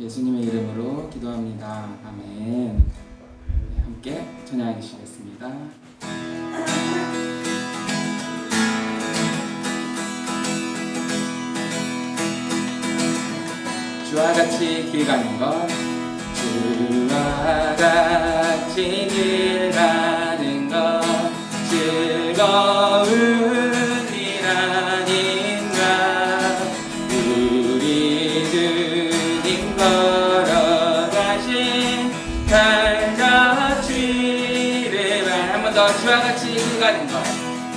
예수님의 이름으로 기도합니다. 아멘. 네, 함께 찬양해 주시겠습니다. 주와 같이 길 가는 것, 주와 같이 길 가는 것 즐거운 일 아닌가. 우리 주님 걸어가신 갈자취를 한 번 더. 주와 같이 길 가는 것,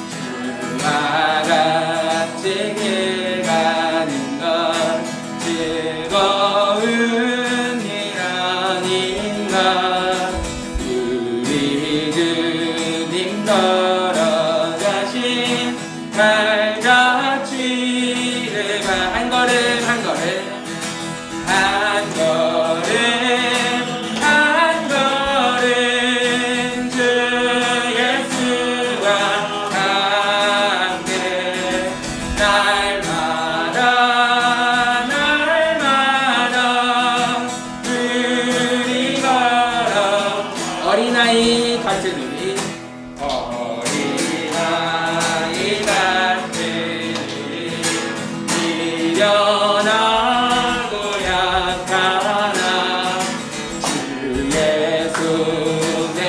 주와 같이 길 가는 것 즐거운 일 아닌가. 우리 주님 걸어가신 갈자취를 한 걸음 한 걸음 한 걸음 한 걸음 주 예수와 함께 날마다 우리 걸어. 어린아이 같은 우리, 어린아이 같은 우리 미련하고 약하나 주 예수의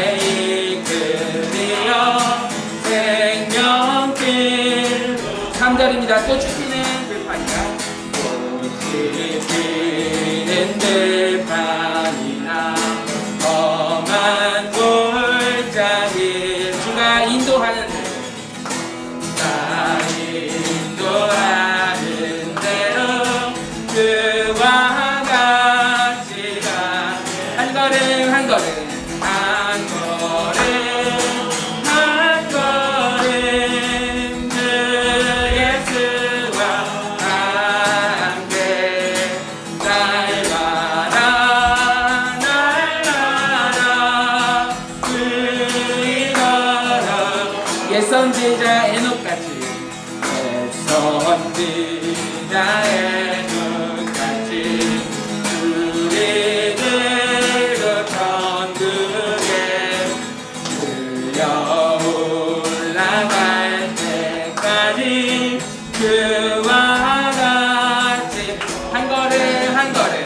이끌리어 생명길. 3절입니다. 또 춥히는 들판이라, 꽃이 피는 들판이나 험한 골짜기. 주가 인도하는 대로 그와 같이 가. 한 걸음 한 걸음 한 걸음 한 걸음 주 예수와 함께 날마다 우리 걸어. 옛 선지자 에녹같이, 옛 선지자 에녹같이 우리들도 천국에 들려 올라갈 때까지 그와 같이 한 걸음 한 걸음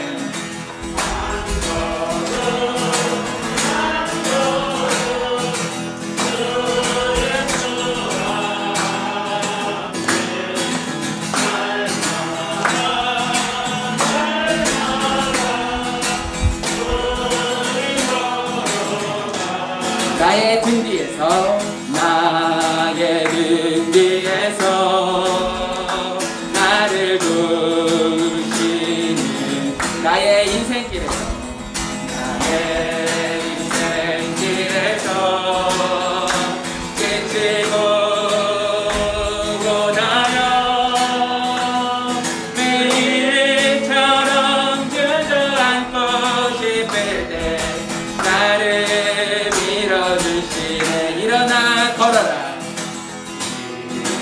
나의 등 뒤에서, 나의 등 뒤에서 나를 도우시는 나의 인생길에서, 나의 인생길에서 지치고 고단하여 매일처럼 주저앉고 싶을 때 나를 밀어주시네. 일어나 걸어라,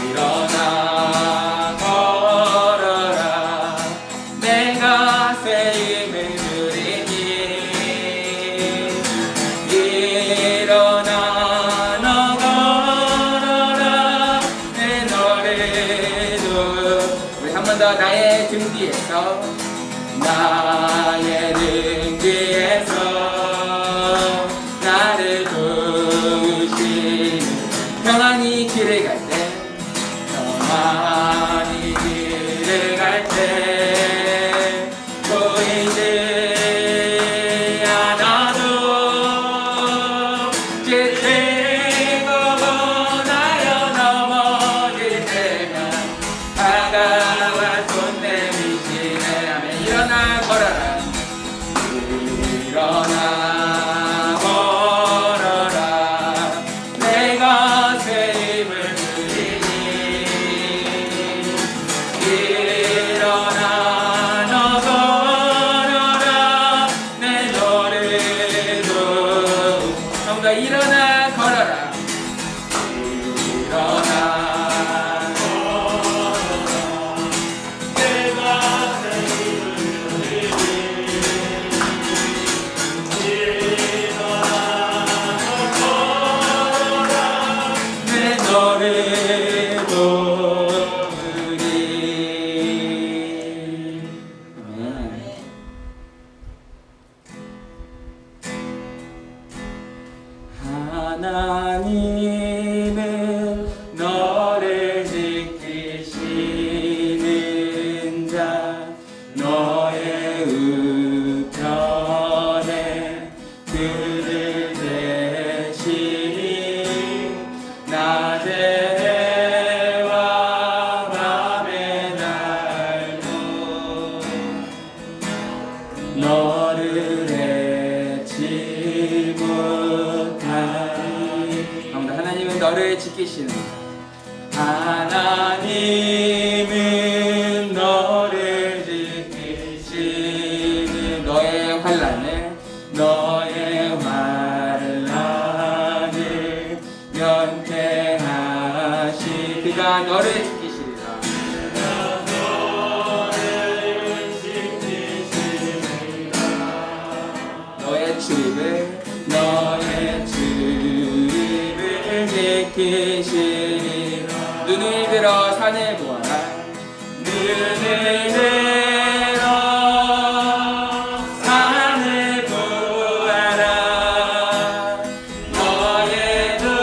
일어나 걸어라. 내가 새 힘을 누리니 일어나 너 걸어라. 내 노래도 우리 한 번 더. 나의 등 뒤에서, 나의 등 뒤에서 나를 도우시는 평안히 길을 갈 때, 평안히 길을 갈 때 보이지 않아도 지치고 고나여 넘어질 때면 다가와 손 내미시네. 아멘. 일어나 걸어라, 일어나 걸어라. 내가 새 힘을 누리니 일어나 너 걸어라. 내 노래도 좀 더. 일어나 걸어라, 일어나 걸어라. 내가 새 힘을 누리니 하나님은 너를 지키시는 자 너의 우편에 그를 대시니 낮에 해와 밤의 날도 너를 해치 못하니. 하나님은 너를 지키시는 하나님은 너를 지키시는 너의 환난을 면케하시 그가 너를 지키시리라. 너의 출입을 지키시리. 눈을 들어 산을 보아라. 눈을 들어 산을 보아라. 너의 눈은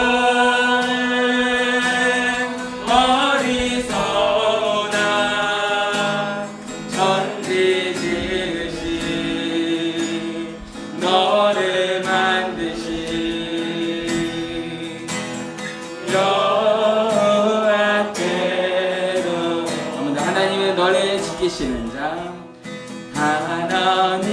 어리석으나 천지 지으신 너를 만드신 여호와께로. 하나님은 너를 지키시는 자 하나님은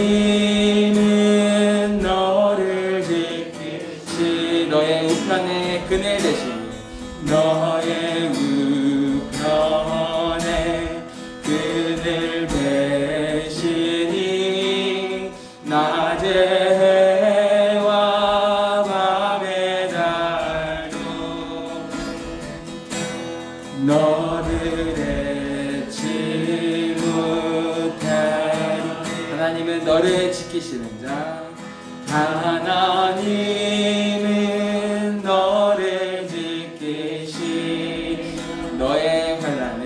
너를 지키시 너의 우편에 그늘 대시니 너의 우편에 그늘 대시니 낮에 해와 밤의 달도 너를 해치 못하리. 하나님은 너를 지키시는 자 하나님은 너를 지키시 너의 환난을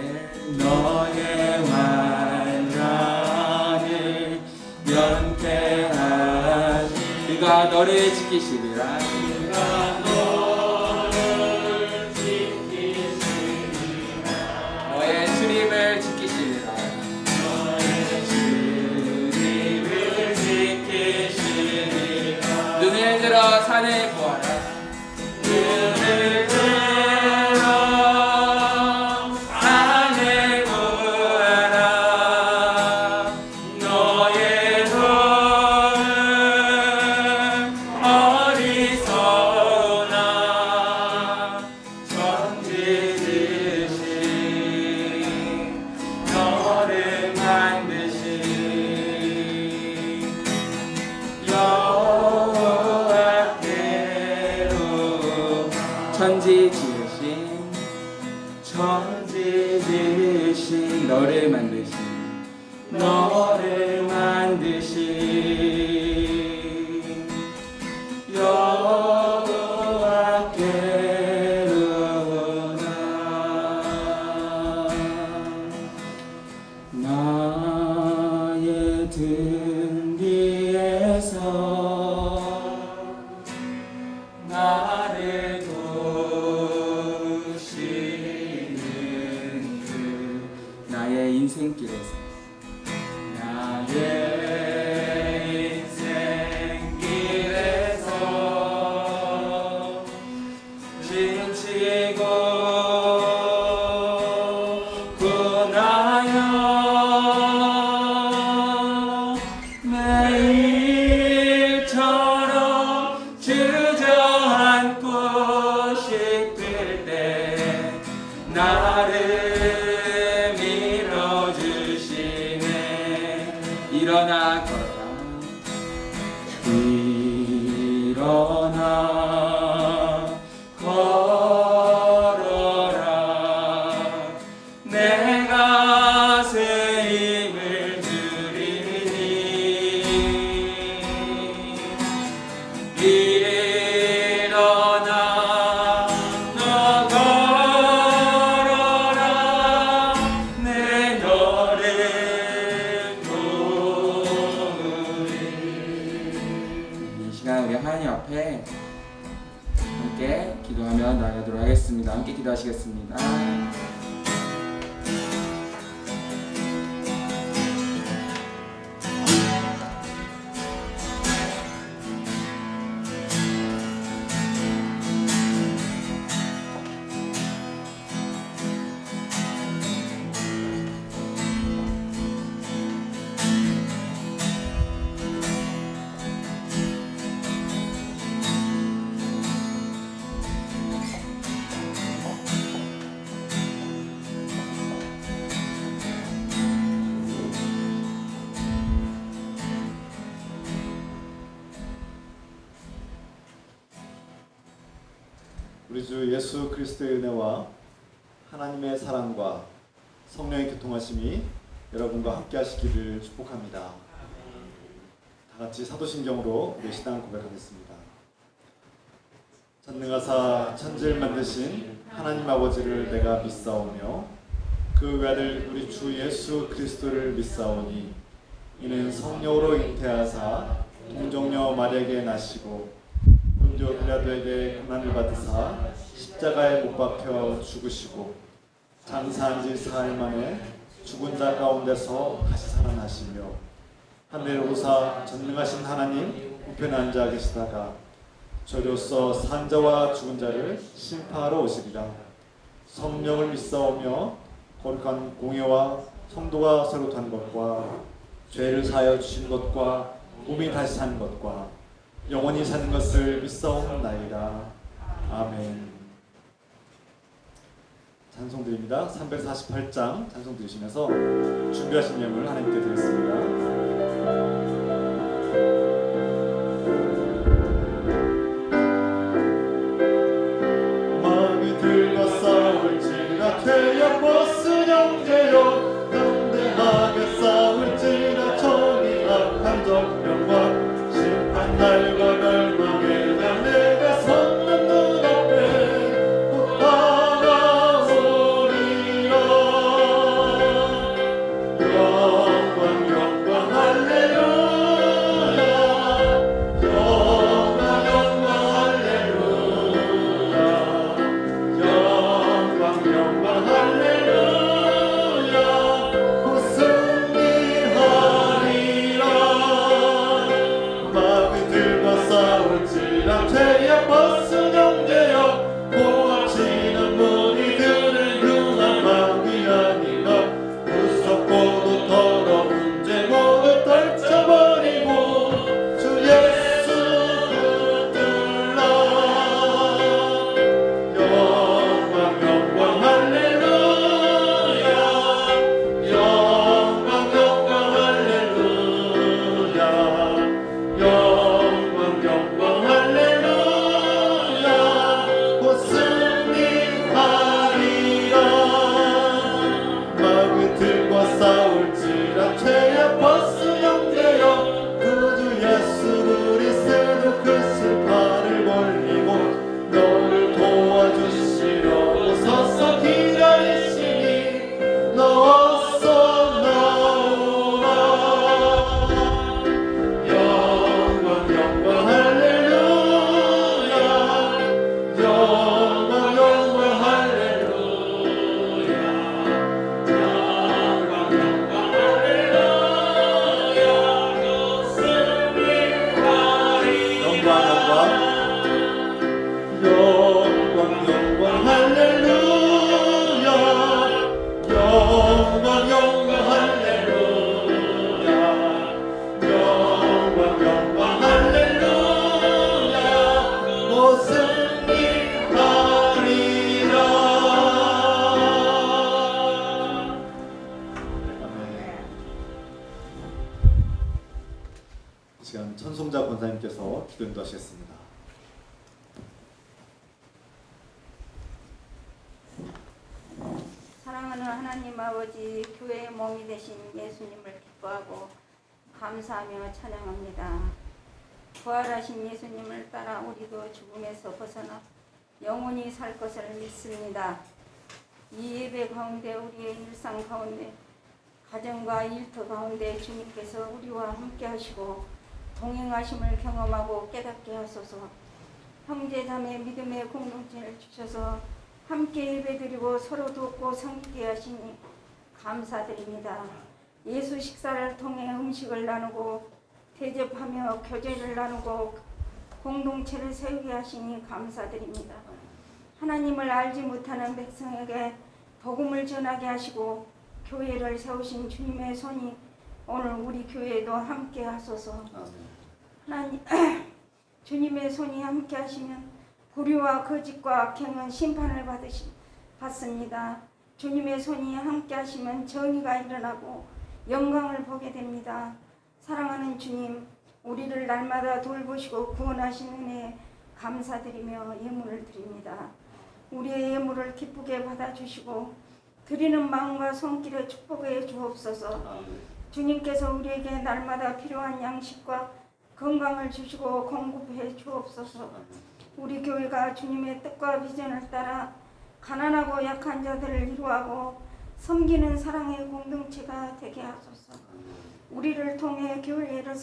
면케하시 그가 너를 지키시리라. 너의 출입을 지키시리라. 눈을 들어 산을 보아라. 눈을 들어 산을 보아라. 너의 손은 어리석으나 천지 지으신 너를 만드신 천지 지으신 너를 만드신 여호와께로다. 나의 등 뒤에서 나를 도우시는 그 나의 인생길에서 지치고 고나여 매일처럼 주저앉고 싶을 때 나를 밀어주시네. 일어나 걸어라. 내가 새 힘을 드리니 일어나 너 걸어라. 내 너를 도우리. 이 시간 우리 하나님 앞에 함께 기도하며 나아가도록 하겠습니다. 함께 기도하시겠습니다. 우리 주 예수 그리스도의 은혜와 하나님의 사랑과 성령의 교통하심이 여러분과 함께 하시기를 축복합니다. 다 같이 사도신경으로 우리 신앙을 고백하겠습니다. 전능하사 천지를 만드신 하나님 아버지를 내가 믿사오며 그 외아들 우리 주 예수 그리스도를 믿사오니 이는 성령으로 잉태하사 동정녀 마리아에게 나시고 본디오 빌라도에게 고난을 받으사 십자가에 못 박혀 죽으시고 장사한 지 사흘 만에 죽은 자 가운데서 다시 살아나시며 하늘 오사 전능하신 하나님 우편에 앉아 계시다가 저로서 산 자와 죽은 자를 심판하러 오시리라. 성령을 믿사오며 거룩한 공예와 성도가 서로 단 것과 죄를 사하여 주신 것과 몸이 다시 사는 것과 영원히 사는 것을 믿사옵나이다. 아멘. 찬송 드립니다. 348장 찬송 드리시면서 준비하신 예물 하나님께 드리겠습니다. 마귀들과 싸울지라 퇴역 벗은 형제여 담대하게 싸울지라 정의 악한 정령과 날과 멸망의 날 내가 섰는 눈앞에 곧 다가오리라. 영광 영광 할렐루야. 영광 영광 할렐루야. 영광 영광 할렐루야. 곧 승리하리라. 마귀들과 싸울지라 퇴역 벗은 형제여 고압치는 무리들을 능한 마귀 아니라 무섭고도 더러운 죄모두 떨쳐버리고 주 예수 붙들라. 영광 영광 할렐루야. 영광 영광 할렐루야. 영광 영광 할렐루야. 곧 승리하리라. 마귀들과 싸울지라 죄악 벗은 형제여 구주 예수 그리스도 그 심판을 벌리고 너를 도와주시려고 서서 기다리시니 너 어서 나오라. 영광 영광 할렐루야. 영광 영광 할렐루야. 영광 영광 할렐루야. 승리하리라. 영광 영광 할렐루야. 영광 영광 할렐루야. 영광 영광 할렐루야. 곧 승리하리라. 아멘. 이 시간 천송자 권사님께서 기도 인도하시겠습니다. 사랑하는 하나님 아버지, 교회의 몸이 되신 예수님을 기뻐하고 감사하며 찬양합니다. 부활하신 예수님을 따라 우리도 죽음에서 벗어나 영원히 살 것을 믿습니다. 이 예배 가운데 우리의 일상 가운데 가정과 일터 가운데 주님께서 우리와 함께 하시고 동행하심을 경험하고 깨닫게 하소서. 형제자매 믿음의 공동체를 주셔서 함께 예배드리고 서로 돕고 섬기게 하시니 감사드립니다. 예수 식사를 통해 음식을 나누고 대접하며 교제를 나누고 공동체를 세우게 하시니 감사드립니다. 하나님을 알지 못하는 백성에게 복음을 전하게 하시고 교회를 세우신 주님의 손이 오늘 우리 교회도 함께 하소서. 하나님 주님의 손이 함께 하시면 불의와 거짓과 악행은 심판을 받습니다. 주님의 손이 함께 하시면 정의가 일어나고 영광을 보게 됩니다. 사랑하는 주님, 우리를 날마다 돌보시고 구원하시는 은혜에 감사드리며 예물을 드립니다. 우리의 예물을 기쁘게 받아주시고 드리는 마음과 손길에 축복해 주옵소서. 주님께서 우리에게 날마다 필요한 양식과 건강을 주시고 공급해 주옵소서. 우리 교회가 주님의 뜻과 비전을 따라 가난하고 약한 자들을 위로하고 섬기는 사랑의 공동체가 되게 하소서. 우리를 통해 교회를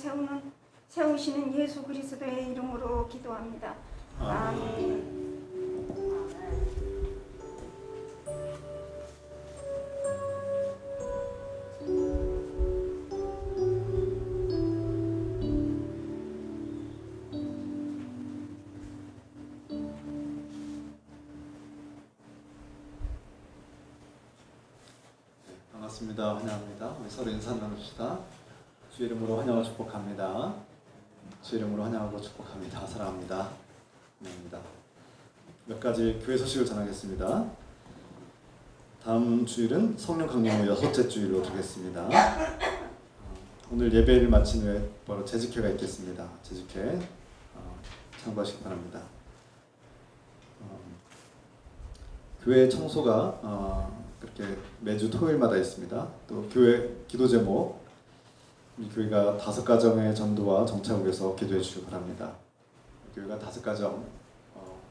세우시는 예수 그리스도의 이름으로 기도합니다. 아멘. 반갑습니다. 환영합니다. 우리 서로 인사 나눕시다. 주 이름으로 환영하고 축복합니다. 주 이름으로 환영하고 축복합니다. 사랑합니다. 환영합니다. 몇 가지 교회 소식을 전하겠습니다. 다음 주일은 성령 강림 후 6째 주일로 두겠습니다. 오늘 예배를 마친 후에 바로 재직회가 있겠습니다. 재직회 참고하시기 바랍니다. 교회 청소가 그렇게 매주 토요일마다 있습니다. 또 교회 기도 제목, 우리 교회가 5가정의 전도와 정착을 위해서 기도해 주시기 바랍니다. 교회가 5가정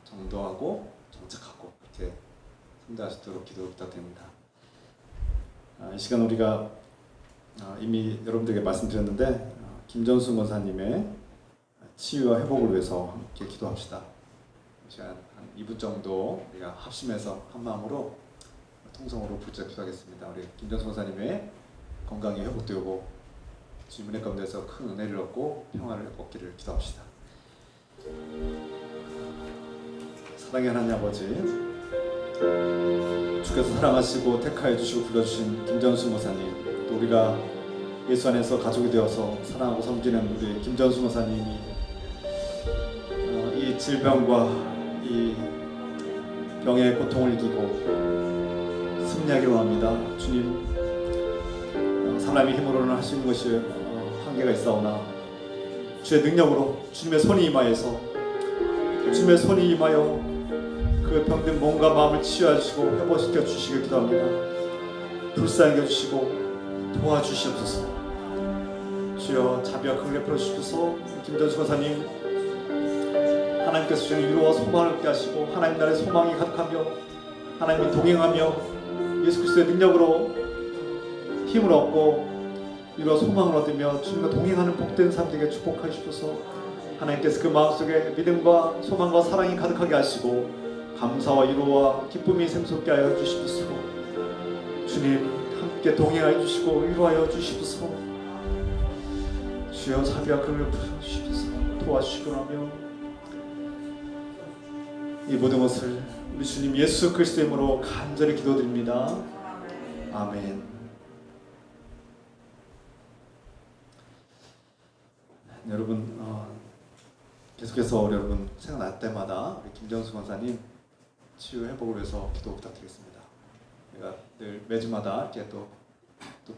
전도하고 정착하고 이렇게 성대하시도록 기도 부탁드립니다. 이 시간 우리가 이미 여러분들에게 말씀드렸는데 김전수 권사님의 치유와 회복을 위해서 함께 기도합시다. 이 시간 한 2분 정도 우리가 합심해서 한 마음으로 통성으로 부르짖어 기도하겠습니다. 우리 김전수 권사님의 건강이 회복되고 주님 은혜 가운데서 큰 은혜를 얻고 평화를 얻기를 기도합시다. 사랑의 하나님 아버지, 주께서 사랑하시고 택하여 주시고 불러주신 김전수 권사님, 또 우리가 예수 안에서 가족이 되어서 사랑하고 섬기는 우리 김전수 권사님이 이 질병과 이 병의 고통을 이기고 승리하기로 합니다. 주님, 사람의 힘으로는 할 수 있는 것이 한계가 있사오나 주의 능력으로 주님의 손이 임하여서 주님의 손이 임하여 그 병든 몸과 마음을 치유하시고 회복시켜 주시길 기도합니다. 불쌍히 여주시고 도와주시옵소서. 주여 자비와 긍휼을 베풀어주시옵소서. 김전수 권사님, 하나님께서 주신 위로와 소망을 얻게 하시고 하나님 나라의 소망이 가득하며 하나님이 동행하며 예수 그리스도의 능력으로 힘을 얻고 위로와 소망을 얻으며 주님과 동행하는 복된 사람들에게 축복하시옵소서. 하나님께서 그 마음속에 믿음과 소망과 사랑이 가득하게 하시고 감사와 위로와 기쁨이 샘솟게 하여 주시옵소서. 주님 함께 동행하여 주시고 위로하여 주시옵소서. 주여 자비와 긍휼을 부어주시옵소서. 도와주시고 하며 이 모든 것을 우리 주님 예수 그리스도의 이름으로 간절히 기도드립니다. 아멘. 여러분 계속해서 우리 여러분 생각날 때마다 우리 김전수 권사님 치유 회복을 위해서 기도 부탁드리겠습니다. 제가 늘 매주마다 이렇게 또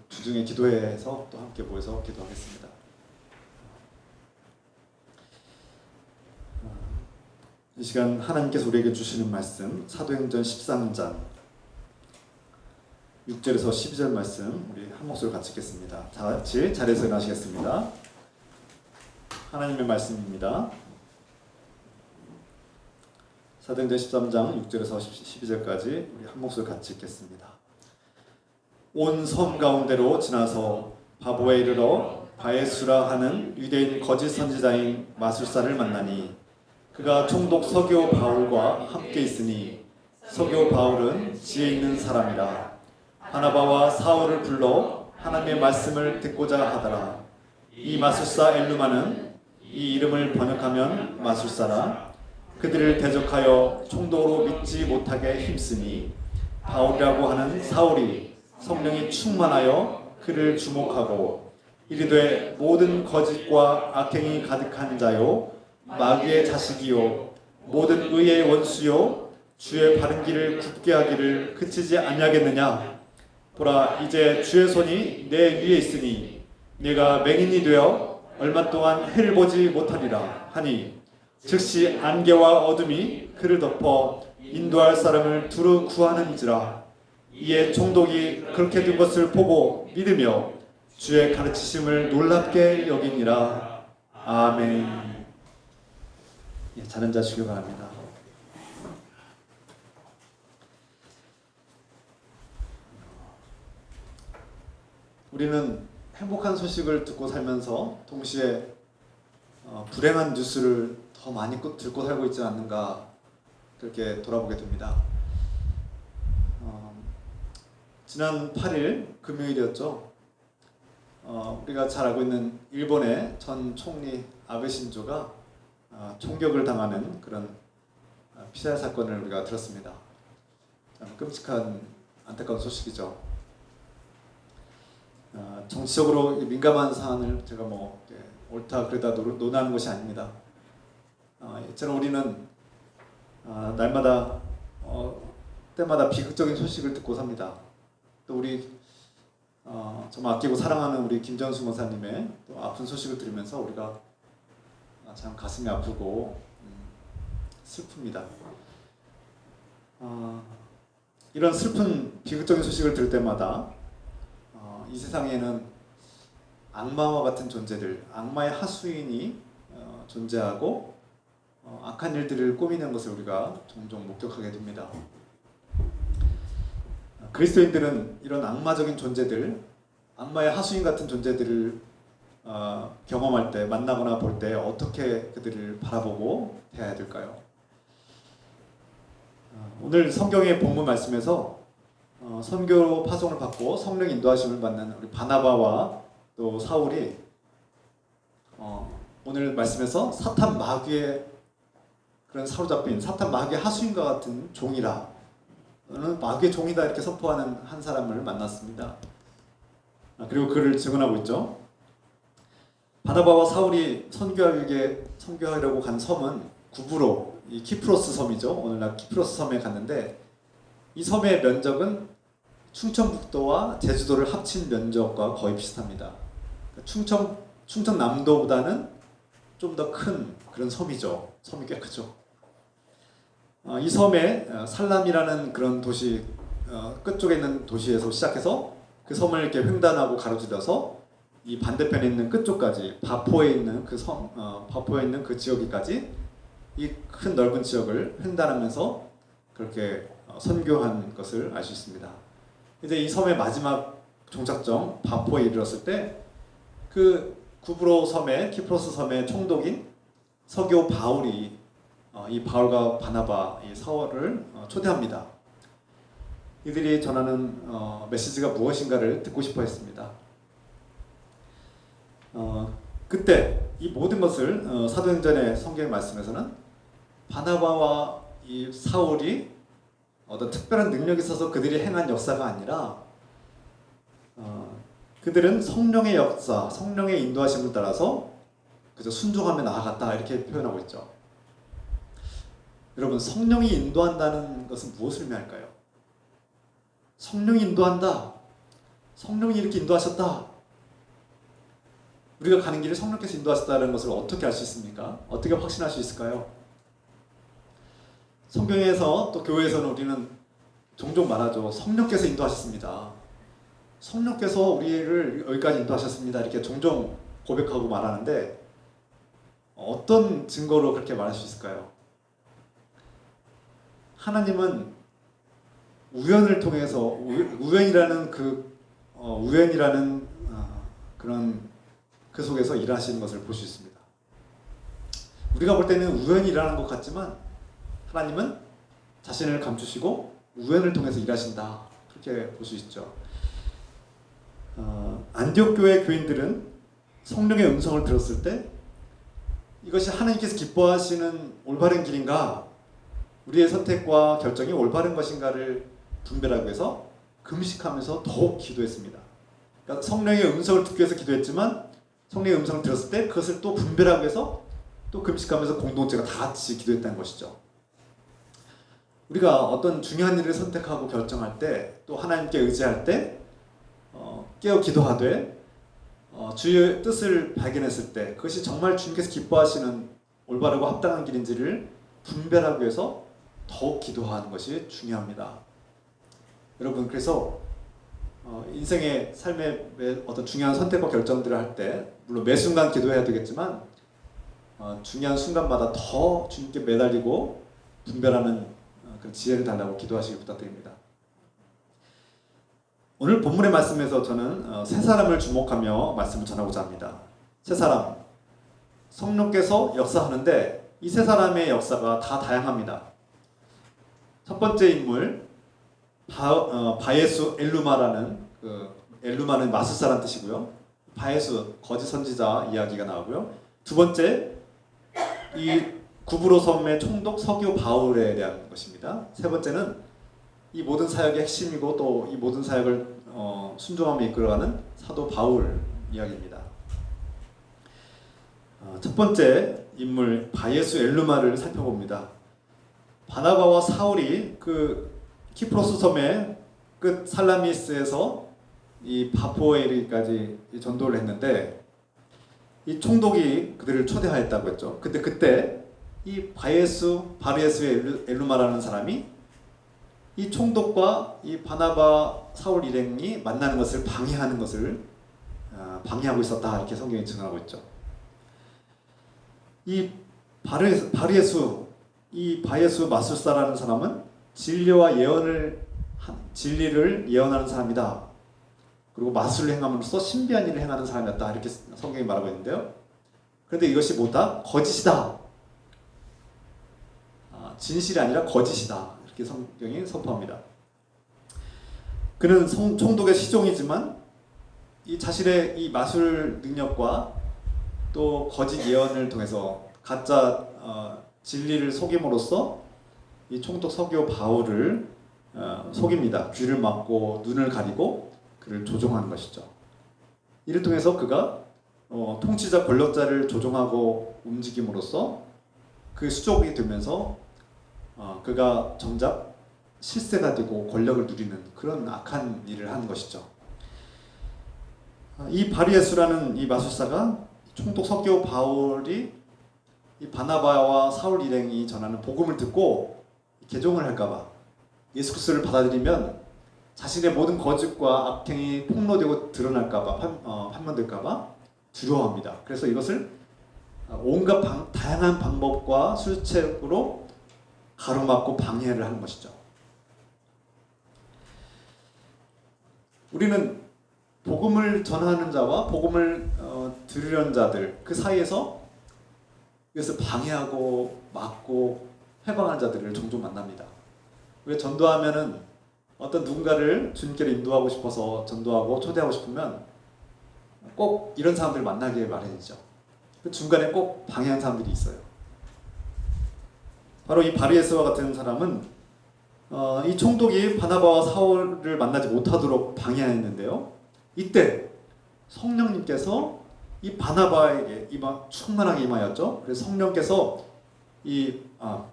주중에 기도회에서 또 함께 모여서 기도하겠습니다. 이 시간 하나님께서 우리에게 주시는 말씀 사도행전 13장 6절에서 12절 말씀 우리 한 목소리로 같이 읽겠습니다. 다 같이 자리에서 일어나시겠습니다. 하나님의 말씀입니다. 사도행전 13장 6절에서 12절까지 우리 한 목소리 같이 읽겠습니다. 온 섬 가운데로 지나서 바보에 이르러 바에수라 하는 유대인 거짓 선지자인 마술사를 만나니 그가 총독 서기오 바울과 함께 있으니 서기오 바울은 지혜 있는 사람이라. 바나바와 사울을 불러 하나님의 말씀을 듣고자 하더라. 이 마술사 엘루마는 이 이름을 번역하면 마술사라. 그들을 대적하여 총독으로 믿지 못하게 힘쓰니 바울이라고 하는 사울이 성령이 충만하여 그를 주목하고 이르되 모든 거짓과 악행이 가득한 자요 마귀의 자식이요 모든 의의 원수요 주의 바른 길을 굳게 하기를 그치지 아니하겠느냐. 보라 이제 주의 손이 내 위에 있으니 내가 맹인이 되어 얼마 동안 해를 보지 못하리라 하니 즉시 안개와 어둠이 그를 덮어 인도할 사람을 두루 구하는지라. 이에 총독이 그렇게 된 것을 보고 믿으며 주의 가르치심을 놀랍게 여기니라. 아멘. 예, 자는 자 주교 바랍니다. 우리는 행복한 소식을 듣고 살면서 동시에 불행한 뉴스를 더 많이 듣고 살고 있지 않는가 그렇게 돌아보게 됩니다. 지난 8일 금요일이었죠. 우리가 잘 알고 있는 일본의 전 총리 아베 신조가 총격을 당하는 그런 피살 사건을 우리가 들었습니다. 참 끔찍한 안타까운 소식이죠. 정치적으로 민감한 사안을 제가 옳다 그러다 논하는 것이 아닙니다. 이처럼 우리는 날마다 때마다 비극적인 소식을 듣고 삽니다. 또 우리 정말 아끼고 사랑하는 우리 김전수 목사님의 또 아픈 소식을 들으면서 우리가 참 가슴이 아프고 슬픕니다. 이런 슬픈 비극적인 소식을 들을 때마다 이 세상에는 악마와 같은 존재들, 악마의 하수인이 존재하고 악한 일들을 꾸미는 것을 우리가 종종 목격하게 됩니다. 그리스도인들은 이런 악마적인 존재들, 악마의 하수인 같은 존재들을 경험할 때, 만나거나 볼 때 어떻게 그들을 바라보고 대해야 될까요? 오늘 성경의 본문 말씀에서 선교 파송을 받고 성령 인도하심을 받는 우리 바나바와 또 사울이 오늘 말씀에서 사탄 마귀의 그런 사로잡힌 사탄 마귀의 하수인과 같은 종이라, 너는 마귀의 종이다 이렇게 선포하는 한 사람을 만났습니다. 그리고 그를 증언하고 있죠. 바나바와 사울이 선교하려고 간 섬은 구브로, 이 키프로스 섬이죠. 오늘날 키프로스 섬에 갔는데 이 섬의 면적은 충청북도와 제주도를 합친 면적과 거의 비슷합니다. 충청남도보다는 좀 더 큰 그런 섬이죠. 섬이 꽤 크죠. 이 섬에 살람이라는 그런 도시 끝쪽에 있는 도시에서 시작해서 그 섬을 이렇게 횡단하고 가로질러서 이 반대편에 있는 끝쪽까지 바포에 있는 그 섬, 바포에 있는 그 지역까지 이 큰 넓은 지역을 횡단하면서 그렇게 선교한 것을 알 수 있습니다. 이제 이 섬의 마지막 종착점 바포에 이르렀을 때 그 구브로 섬의 키프로스 섬의 총독인 서기오 바울이 이 바울과 바나바, 이 사울을 초대합니다. 이들이 전하는 메시지가 무엇인가를 듣고 싶어 했습니다. 그때 이 모든 것을 사도행전의 성경의 말씀에서는 바나바와 이 사울이 어떤 특별한 능력이 있어서 그들이 행한 역사가 아니라 그들은 성령의 역사, 성령의 인도하심을 따라서 그저 순종하며 나아갔다 이렇게 표현하고 있죠. 여러분, 성령이 인도한다는 것은 무엇을 의미할까요? 성령이 인도한다. 성령이 이렇게 인도하셨다. 우리가 가는 길을 성령께서 인도하셨다는 것을 어떻게 알 수 있습니까? 어떻게 확신할 수 있을까요? 성경에서 또 교회에서는 우리는 종종 말하죠. 성령께서 인도하셨습니다. 성령께서 우리를 여기까지 인도하셨습니다. 이렇게 종종 고백하고 말하는데 어떤 증거로 그렇게 말할 수 있을까요? 하나님은 우연을 통해서 우연이라는 그런 그 속에서 일하시는 것을 볼 수 있습니다. 우리가 볼 때는 우연히 일어나는 것 같지만 하나님은 자신을 감추시고 우연을 통해서 일하신다, 그렇게 볼 수 있죠. 안디옥 교회 교인들은 성령의 음성을 들었을 때 이것이 하나님께서 기뻐하시는 올바른 길인가, 우리의 선택과 결정이 올바른 것인가를 분별하기 위해서 금식하면서 더욱 기도했습니다. 그러니까 성령의 음성을 듣기 위해서 기도했지만 성령의 음성을 들었을 때 그것을 또 분별하기 위해서 또 금식하면서 공동체가 다 같이 기도했다는 것이죠. 우리가 어떤 중요한 일을 선택하고 결정할 때, 또 하나님께 의지할 때 깨어 기도하되 주의 뜻을 발견했을 때 그것이 정말 주님께서 기뻐하시는 올바르고 합당한 길인지를 분별하기 위해서 더욱 기도하는 것이 중요합니다. 여러분, 그래서 인생의 삶의 어떤 중요한 선택과 결정들을 할 때 물론 매 순간 기도해야 되겠지만 중요한 순간마다 더 주님께 매달리고 분별하는 그 지혜를 달라고 기도하시길 부탁드립니다. 오늘 본문의 말씀에서 저는 세 사람을 주목하며 말씀을 전하고자 합니다. 세 사람, 성령께서 역사하는데 이 세 사람의 역사가 다 다양합니다. 첫 번째 인물 바예수 엘루마라는, 엘루마는 마술사란 뜻이고요. 바예수 거짓 선지자 이야기가 나오고요. 두 번째, 이 구브로 섬의 총독 서기오 바울에 대한 것입니다. 세 번째는 이 모든 사역의 핵심이고 또 이 모든 사역을 순종하며 이끌어가는 사도 바울 이야기입니다. 첫 번째 인물 바예수 엘루마를 살펴봅니다. 바나바와 사울이 그 키프로스 섬의 끝 살라미스에서 이 바포에 이르기까지 전도를 했는데 이 총독이 그들을 초대하였다고 했죠. 근데 그때 이 바르예수의 엘루마라는 사람이 이 총독과 이 바나바 사울 일행이 만나는 것을 방해하고 있었다, 이렇게 성경이 증언하고 있죠. 이 바르예수, 이 바예수 마술사라는 사람은 진리를 예언하는 사람이다. 그리고 마술을 행함으로써 신비한 일을 행하는 사람이었다, 이렇게 성경이 말하고 있는데요. 그런데 이것이 뭐다? 거짓이다. 진실이 아니라 거짓이다, 이렇게 성경이 선포합니다. 그는 총독의 시종이지만 이 자신의 이 마술 능력과 또 거짓 예언을 통해서 가짜 진리를 속임으로써 이 총독 서기오 바울을 속입니다. 귀를 막고 눈을 가리고 그를 조종하는 것이죠. 이를 통해서 그가 통치자 권력자를 조종하고 움직임으로써 그 수족이 되면서 그가 정작 실세가 되고 권력을 누리는 그런 악한 일을 한 것이죠. 이 바르예수라는 이 마술사가 총독 서기오 바울이 이 바나바와 사울 일행이 전하는 복음을 듣고 개종을 할까봐, 예수 그리스도를 받아들이면 자신의 모든 거짓과 악행이 폭로되고 드러날까봐, 판명될까봐 두려워합니다. 그래서 이것을 온갖 다양한 방법과 술책으로 가로막고 방해를 하는 것이죠. 우리는 복음을 전하는 자와 복음을 들으려는 자들 그 사이에서 이것을 방해하고 막고 해방하는 자들을 종종 만납니다. 왜 전도하면은 어떤 누군가를 주님께로 인도하고 싶어서 전도하고 초대하고 싶으면 꼭 이런 사람들을 만나게 마련이죠. 그 중간에 꼭 방해하는 사람들이 있어요. 바로 이 바르예수와 같은 사람은 이 총독이 바나바와 사울을 만나지 못하도록 방해했는데요. 이때 성령님께서 이 바나바에게 충만하게 임하였죠. 그래서 성령께서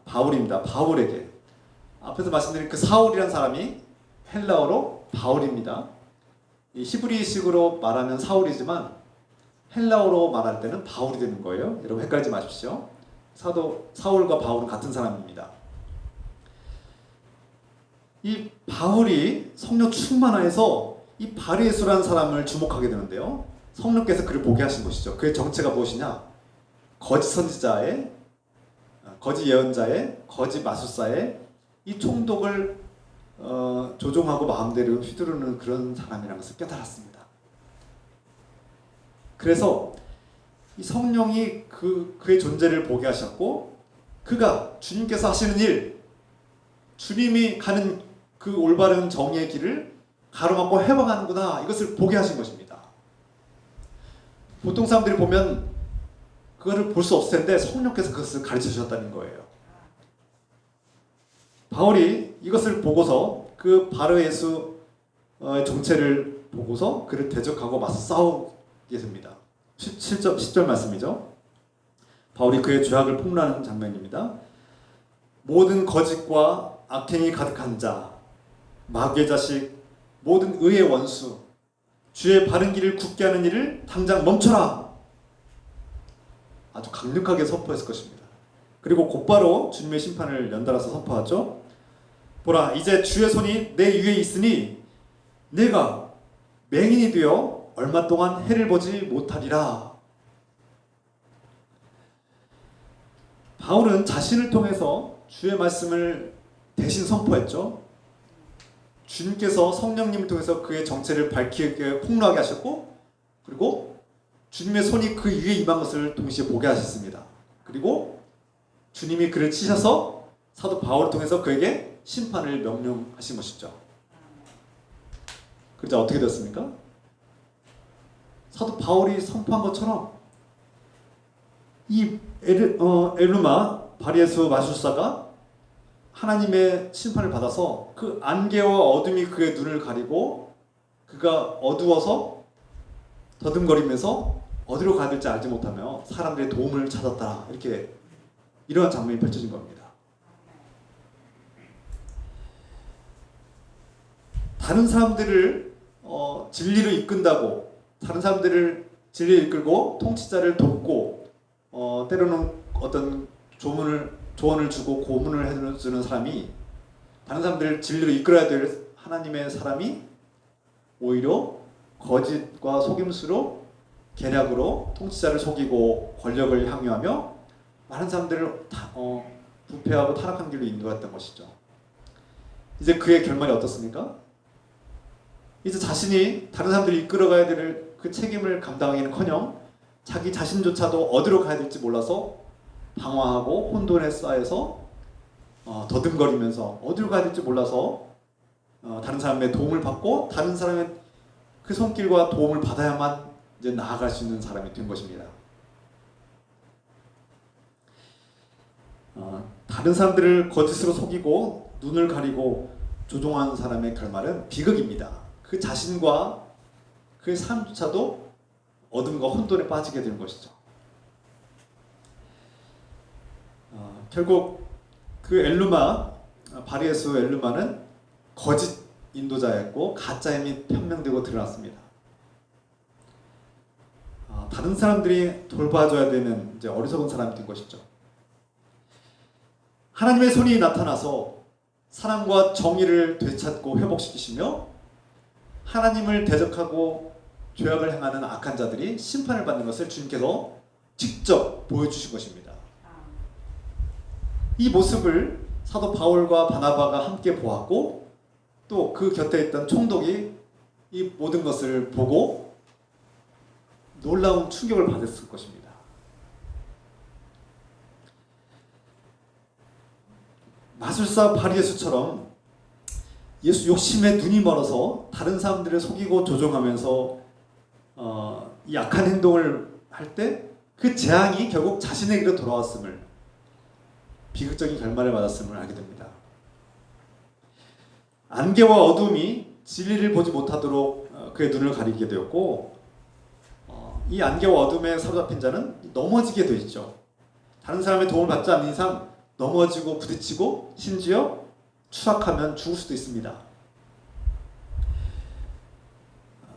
바울에게 앞에서 말씀드린 그 사울이라는 사람이 헬라어로 바울입니다. 이 히브리식으로 말하면 사울이지만 헬라어로 말할 때는 바울이 되는 거예요. 여러분 헷갈리지 마십시오. 사울과 바울은 같은 사람입니다. 이 바울이 성령 충만하여서 이 바르예수라는 사람을 주목하게 되는데요. 성령께서 그를 보게 하신 것이죠. 그의 정체가 무엇이냐? 거짓 선지자의, 거짓 예언자의, 거짓 마술사의 이 총독을 조종하고 마음대로 휘두르는 그런 사람이라는 것을 깨달았습니다. 그래서 이 성령이 그의 존재를 보게 하셨고, 그가 주님께서 하시는 일, 주님이 가는 그 올바른 정의의 길을 가로막고 해방하는구나, 이것을 보게 하신 것입니다. 보통 사람들이 보면 그거를 볼 수 없을 텐데 성령께서 그것을 가르쳐 주셨다는 거예요. 바울이 이것을 보고서 그 바로 예수의 정체를 보고서 그를 대적하고 맞서 싸우게 됩니다. 10절 말씀이죠. 바울이 그의 죄악을 폭로하는 장면입니다. 모든 거짓과 악행이 가득한 자, 마귀의 자식, 모든 의의 원수, 주의 바른 길을 굳게 하는 일을 당장 멈춰라. 아주 강력하게 선포했을 것입니다. 그리고 곧바로 주님의 심판을 연달아서 선포하죠. 보라, 이제 주의 손이 내 위에 있으니 내가 맹인이 되어 얼마 동안 해를 보지 못하리라. 바울은 자신을 통해서 주의 말씀을 대신 선포했죠. 주님께서 성령님을 통해서 그의 정체를 밝히게 폭로하게 하셨고, 그리고 주님의 손이 그 위에 임한 것을 동시에 보게 하셨습니다. 그리고 주님이 그를 치셔서 사도 바울을 통해서 그에게 심판을 명령하신 것이죠. 그러자 어떻게 됐습니까? 사도 바울이 선포한 것처럼 이 엘루마 바리에스 마술사가 하나님의 심판을 받아서 그 안개와 어둠이 그의 눈을 가리고 그가 어두워서 더듬거리면서 어디로 가야 될지 알지 못하며 사람들의 도움을 찾았다, 이렇게 이러한 장면이 펼쳐진 겁니다. 다른 사람들을 진리로 이끈다고, 다른 사람들을 진리로 이끌고 통치자를 돕고, 때로는 어떤 조언을 주고 고문을 해주는 사람이, 다른 사람들을 진리로 이끌어야 될 하나님의 사람이 오히려 거짓과 속임수로, 계략으로 통치자를 속이고 권력을 향유하며 많은 사람들을 부패하고 타락한 길로 인도했던 것이죠. 이제 그의 결말이 어떻습니까? 이제 자신이 다른 사람들을 이끌어가야 될 그 책임을 감당하기는커녕 자기 자신조차도 어디로 가야 될지 몰라서 방황하고 혼돈에 쌓여서 더듬거리면서 어디로 가야 될지 몰라서 다른 사람의 도움을 받고 다른 사람의 그 손길과 도움을 받아야만 이제 나아갈 수 있는 사람이 된 것입니다. 다른 사람들을 거짓으로 속이고 눈을 가리고 조종하는 사람의 결말은 비극입니다. 그 자신과 그 삶조차도 어둠과 혼돈에 빠지게 되는 것이죠. 결국 그 엘루마, 바리에스 엘루마는 거짓 인도자였고 가짜 힘이 편명되고 드러났습니다. 다른 사람들이 돌봐줘야 되는 이제 어리석은 사람이 된 것이죠. 하나님의 손이 나타나서 사랑과 정의를 되찾고 회복시키시며 하나님을 대적하고 죄악을 행하는 악한 자들이 심판을 받는 것을 주님께서 직접 보여주신 것입니다. 이 모습을 사도 바울과 바나바가 함께 보았고, 또 그 곁에 있던 총독이 이 모든 것을 보고 놀라운 충격을 받았을 것입니다. 마술사 바리에스처럼 예수 욕심에 눈이 멀어서 다른 사람들을 속이고 조종하면서 이 악한 행동을 할 때 그 재앙이 결국 자신에게로 돌아왔음을, 비극적인 결말을 맞았음을 알게 됩니다. 안개와 어둠이 진리를 보지 못하도록 그의 눈을 가리게 되었고, 이 안개와 어둠에 사로잡힌 자는 넘어지게 되어 있죠. 다른 사람의 도움을 받지 않는 이상 넘어지고 부딪히고 심지어 추락하면 죽을 수도 있습니다.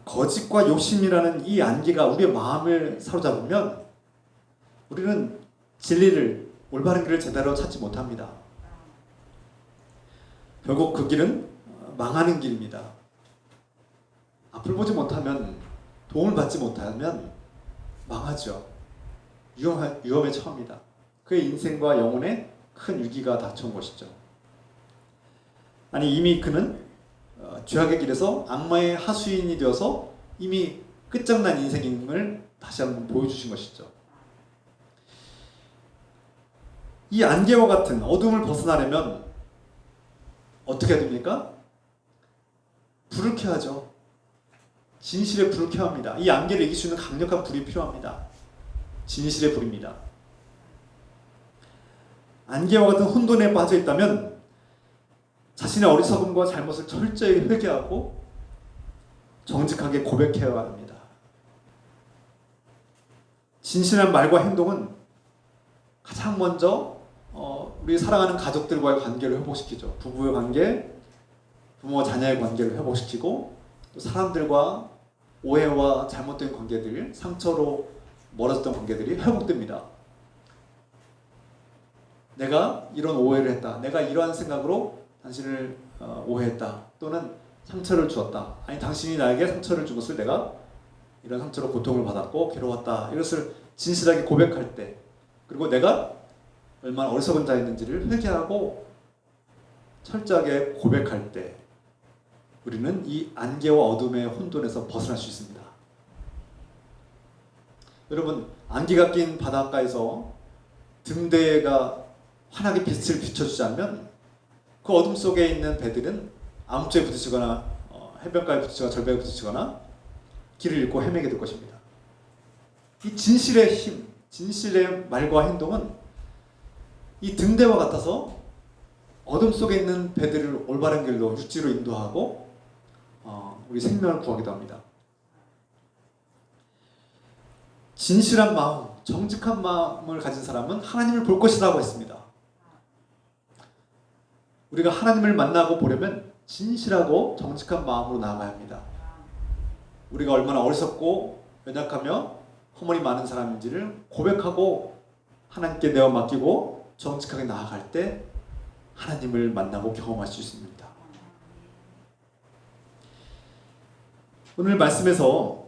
거짓과 욕심이라는 이 안개가 우리의 마음을 사로잡으면 우리는 진리를, 올바른 길을 제대로 찾지 못합니다. 결국 그 길은 망하는 길입니다. 앞을 보지 못하면, 도움을 받지 못하면 망하죠. 위험에 처합니다. 그의 인생과 영혼에 큰 위기가 닥쳐온 것이죠. 아니, 이미 그는 죄악의 길에서 악마의 하수인이 되어서 이미 끝장난 인생임을 다시 한번 보여주신 것이죠. 이 안개와 같은 어둠을 벗어나려면 어떻게 해야 됩니까? 불을 켜야죠. 진실의 불을 켜야 합니다. 이 안개를 이길 수 있는 강력한 불이 필요합니다. 진실의 불입니다. 안개와 같은 혼돈에 빠져 있다면 자신의 어리석음과 잘못을 철저히 회개하고 정직하게 고백해야 합니다. 진실한 말과 행동은 가장 먼저 우리 사랑하는 가족들과의 관계를 회복시키죠. 부부의 관계, 부모와 자녀의 관계를 회복시키고 또 사람들과 오해와 잘못된 관계들, 상처로 멀어졌던 관계들이 회복됩니다. 내가 이런 오해를 했다. 내가 이러한 생각으로 당신을 오해했다. 또는 상처를 주었다. 아니 당신이 나에게 상처를 준 것을 내가 이런 상처로 고통을 받았고 괴로웠다. 이것을 진실하게 고백할 때, 그리고 내가 얼마나 어리석은 자였는지를 회개하고 철저하게 고백할 때 우리는 이 안개와 어둠의 혼돈에서 벗어날 수 있습니다. 여러분, 안개가 낀 바닷가에서 등대가 환하게 빛을 비춰주지 않으면 그 어둠 속에 있는 배들은 암초에 부딪히거나 해변가에 부딪히거나 절벽에 부딪히거나 길을 잃고 헤매게 될 것입니다. 이 진실의 힘, 진실의 말과 행동은 이 등대와 같아서 어둠 속에 있는 배들을 올바른 길로 육지로 인도하고 우리 생명을 구하기도 합니다. 진실한 마음, 정직한 마음을 가진 사람은 하나님을 볼 것이라고 했습니다. 우리가 하나님을 만나고 보려면 진실하고 정직한 마음으로 나아가야 합니다. 우리가 얼마나 어리석고 연약하며 허물이 많은 사람인지를 고백하고 하나님께 내어 맡기고 정직하게 나아갈 때 하나님을 만나고 경험할 수 있습니다. 오늘 말씀에서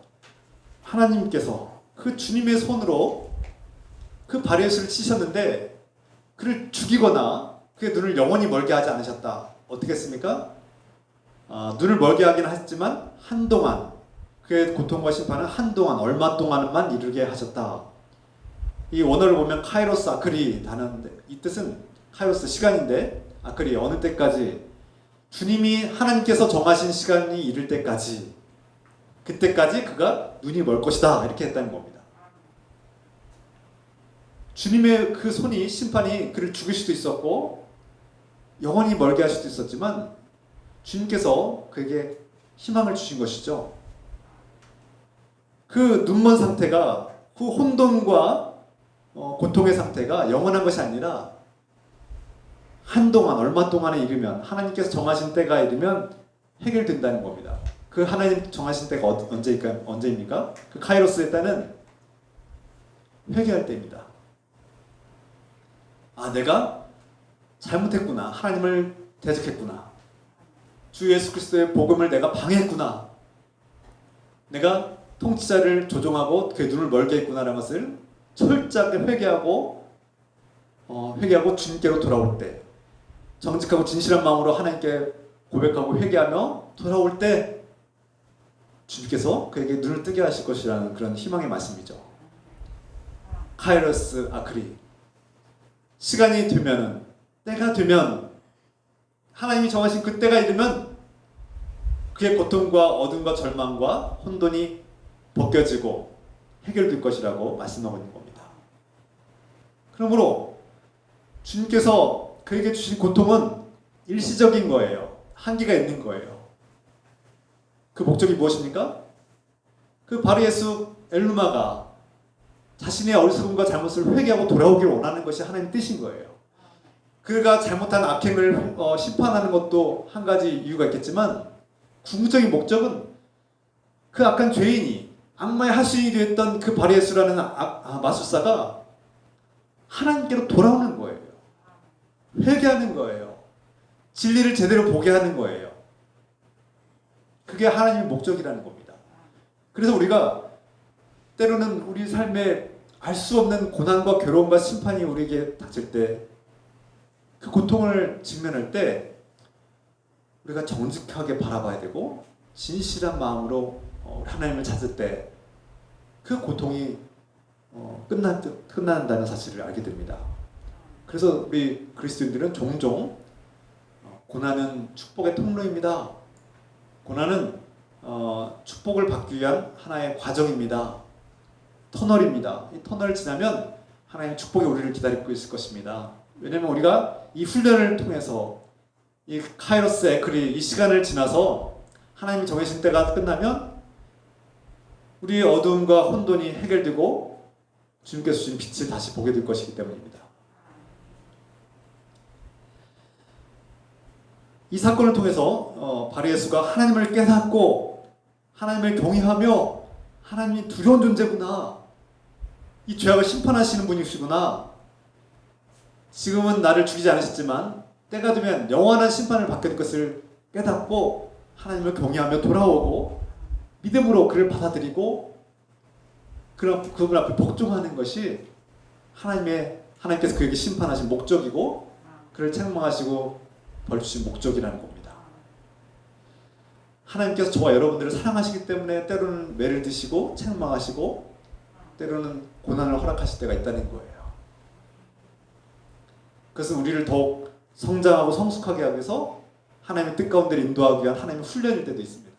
하나님께서 그 주님의 손으로 그 바리에스를 치셨는데 그를 죽이거나 그의 눈을 영원히 멀게 하지 않으셨다. 어떻게 했습니까? 눈을 멀게 하긴 했지만 한동안, 그의 고통과 심판은 한동안, 얼마 동안만 이르게 하셨다. 이 원어를 보면 카이로스 아크리 다는데, 이 뜻은 카이로스 시간인데 아크리 어느 때까지, 주님이 하나님께서 정하신 시간이 이를 때까지, 그때까지 그가 눈이 멀 것이다, 이렇게 했다는 겁니다. 주님의 그 손이, 심판이 그를 죽일 수도 있었고 영원히 멀게 할 수도 있었지만 주님께서 그에게 희망을 주신 것이죠. 그 눈먼 상태가, 그 혼돈과 고통의 상태가 영원한 것이 아니라 한동안, 얼마 동안에 이르면, 하나님께서 정하신 때가 이르면 해결된다는 겁니다. 그 하나님 정하신 때가 언제입니까? 그 카이로스의 때는 회개할 때입니다. 내가 잘못했구나. 하나님을 대적했구나. 주 예수 그리스도의 복음을 내가 방해했구나. 내가 통치자를 조종하고 그의 눈을 멀게 했구나라는 것을 철저하게 회개하고 주님께로 돌아올 때, 정직하고 진실한 마음으로 하나님께 고백하고 회개하며 돌아올 때 주님께서 그에게 눈을 뜨게 하실 것이라는 그런 희망의 말씀이죠. 카이로스 아크리, 시간이 되면은, 때가 되면, 하나님이 정하신 그 때가 이르면 그의 고통과 어둠과 절망과 혼돈이 벗겨지고 해결될 것이라고 말씀하고 있는 겁니다. 그러므로 주님께서 그에게 주신 고통은 일시적인 거예요. 한계가 있는 거예요. 그 목적이 무엇입니까? 그 바리예수 엘루마가 자신의 어리석음과 잘못을 회개하고 돌아오기를 원하는 것이 하나님의 뜻인 거예요. 그가 잘못한 악행을 심판하는 것도 한 가지 이유가 있겠지만, 궁극적인 목적은 그 악한 죄인이, 악마의 하수인이 되었던 그 바리예수라는 마술사가 하나님께로 돌아오는 거예요. 회개하는 거예요. 진리를 제대로 보게 하는 거예요. 그게 하나님의 목적이라는 겁니다. 그래서 우리가 때로는 우리 삶에 알 수 없는 고난과 괴로움과 심판이 우리에게 닥칠 때, 그 고통을 직면할 때 우리가 정직하게 바라봐야 되고 진실한 마음으로 하나님을 찾을 때 그 고통이 끝난다는 사실을 알게 됩니다. 그래서 우리 그리스도인들은 종종 고난은 축복의 통로입니다. 고난은 축복을 받기 위한 하나의 과정입니다. 터널입니다. 이 터널을 지나면 하나님의 축복이 우리를 기다리고 있을 것입니다. 왜냐하면 우리가 이 훈련을 통해서 이 카이로스 에크리 이 시간을 지나서 하나님이 정해진 때가 끝나면 우리의 어두움과 혼돈이 해결되고 주님께서 주신 빛을 다시 보게 될 것이기 때문입니다. 이 사건을 통해서 바로 예수가 하나님을 깨닫고 하나님을 경외하며 하나님이 두려운 존재구나, 이 죄악을 심판하시는 분이시구나, 지금은 나를 죽이지 않으셨지만 때가 되면 영원한 심판을 받게 될 것을 깨닫고 하나님을 경외하며 돌아오고 믿음으로 그를 받아들이고 그분 앞에 복종하는 것이 하나님께서 그에게 심판하신 목적이고 그를 책망하시고 벌 주신 목적이라는 겁니다. 하나님께서 저와 여러분들을 사랑하시기 때문에 때로는 매를 드시고 책망하시고 때로는 고난을 허락하실 때가 있다는 거예요. 그것은 우리를 더욱 성장하고 성숙하게 하기 위해서 하나님의 뜻 가운데 인도하기 위한 하나님의 훈련일 때도 있습니다.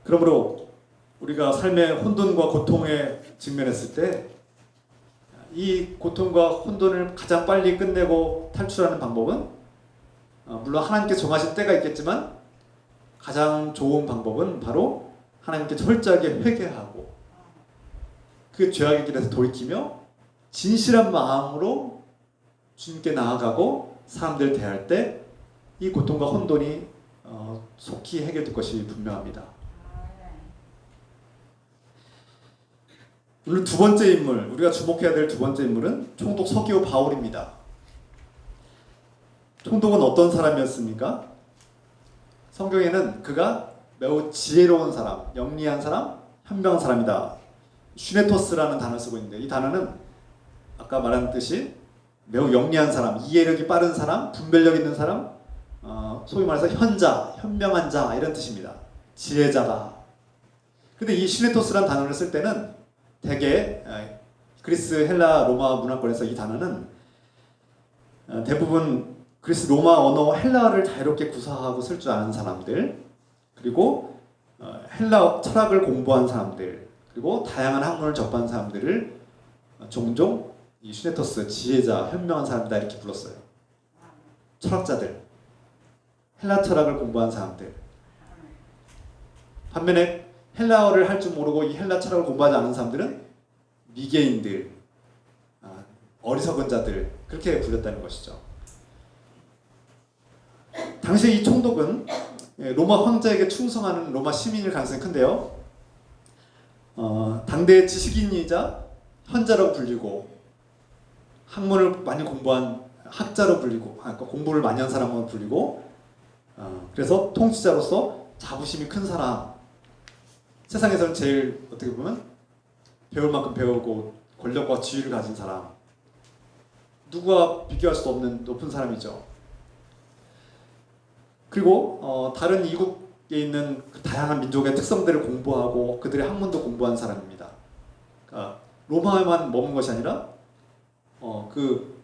그러므로 우리가 삶의 혼돈과 고통에 직면했을 때 이 고통과 혼돈을 가장 빨리 끝내고 탈출하는 방법은 물론 하나님께 정하신 때가 있겠지만 가장 좋은 방법은 바로 하나님께 철저하게 회개하고 그 죄악의 길에서 돌이키며 진실한 마음으로 주님께 나아가고 사람들 대할 때 이 고통과 혼돈이 속히 해결될 것이 분명합니다. 오늘 두 번째 인물, 우리가 주목해야 될 두 번째 인물은 총독 서기오 바울입니다. 총독은 어떤 사람이었습니까? 성경에는 그가 매우 지혜로운 사람, 영리한 사람, 현명한 사람이다. 슈네토스라는 단어를 쓰고 있는데 이 단어는 아까 말한 듯이 매우 영리한 사람, 이해력이 빠른 사람, 분별력 있는 사람, 소위 말해서 현명한 자 이런 뜻입니다. 지혜자다. 근데 이 슈네토스라는 단어를 쓸 때는 대개 그리스, 헬라, 로마 문화권에서 이 단어는 대부분 그리스, 로마 언어, 헬라어를 자유롭게 구사하고 쓸 줄 아는 사람들, 그리고 헬라 철학을 공부한 사람들, 그리고 다양한 학문을 접한 사람들을 종종 이 슈네토스, 지혜자, 현명한 사람이다 이렇게 불렀어요. 철학자들, 헬라 철학을 공부한 사람들. 반면에 헬라어를 할 줄 모르고 이 헬라 철학을 공부하지 않은 사람들은 미개인들, 어리석은 자들 그렇게 불렸다는 것이죠. 당시 이 총독은 로마 황제에게 충성하는 로마 시민일 가능성이 큰데요. 당대의 지식인이자 현자라고 불리고 학문을 많이 공부한 학자로 불리고 공부를 많이 한 사람으로 불리고 그래서 통치자로서 자부심이 큰 사람, 세상에서는 제일 어떻게 보면 배울 만큼 배우고 권력과 지위를 가진 사람, 누구와 비교할 수 없는 높은 사람이죠. 그리고 다른 이국에 있는 그 다양한 민족의 특성들을 공부하고 그들의 학문도 공부한 사람입니다. 그러니까 로마에만 머문 것이 아니라 그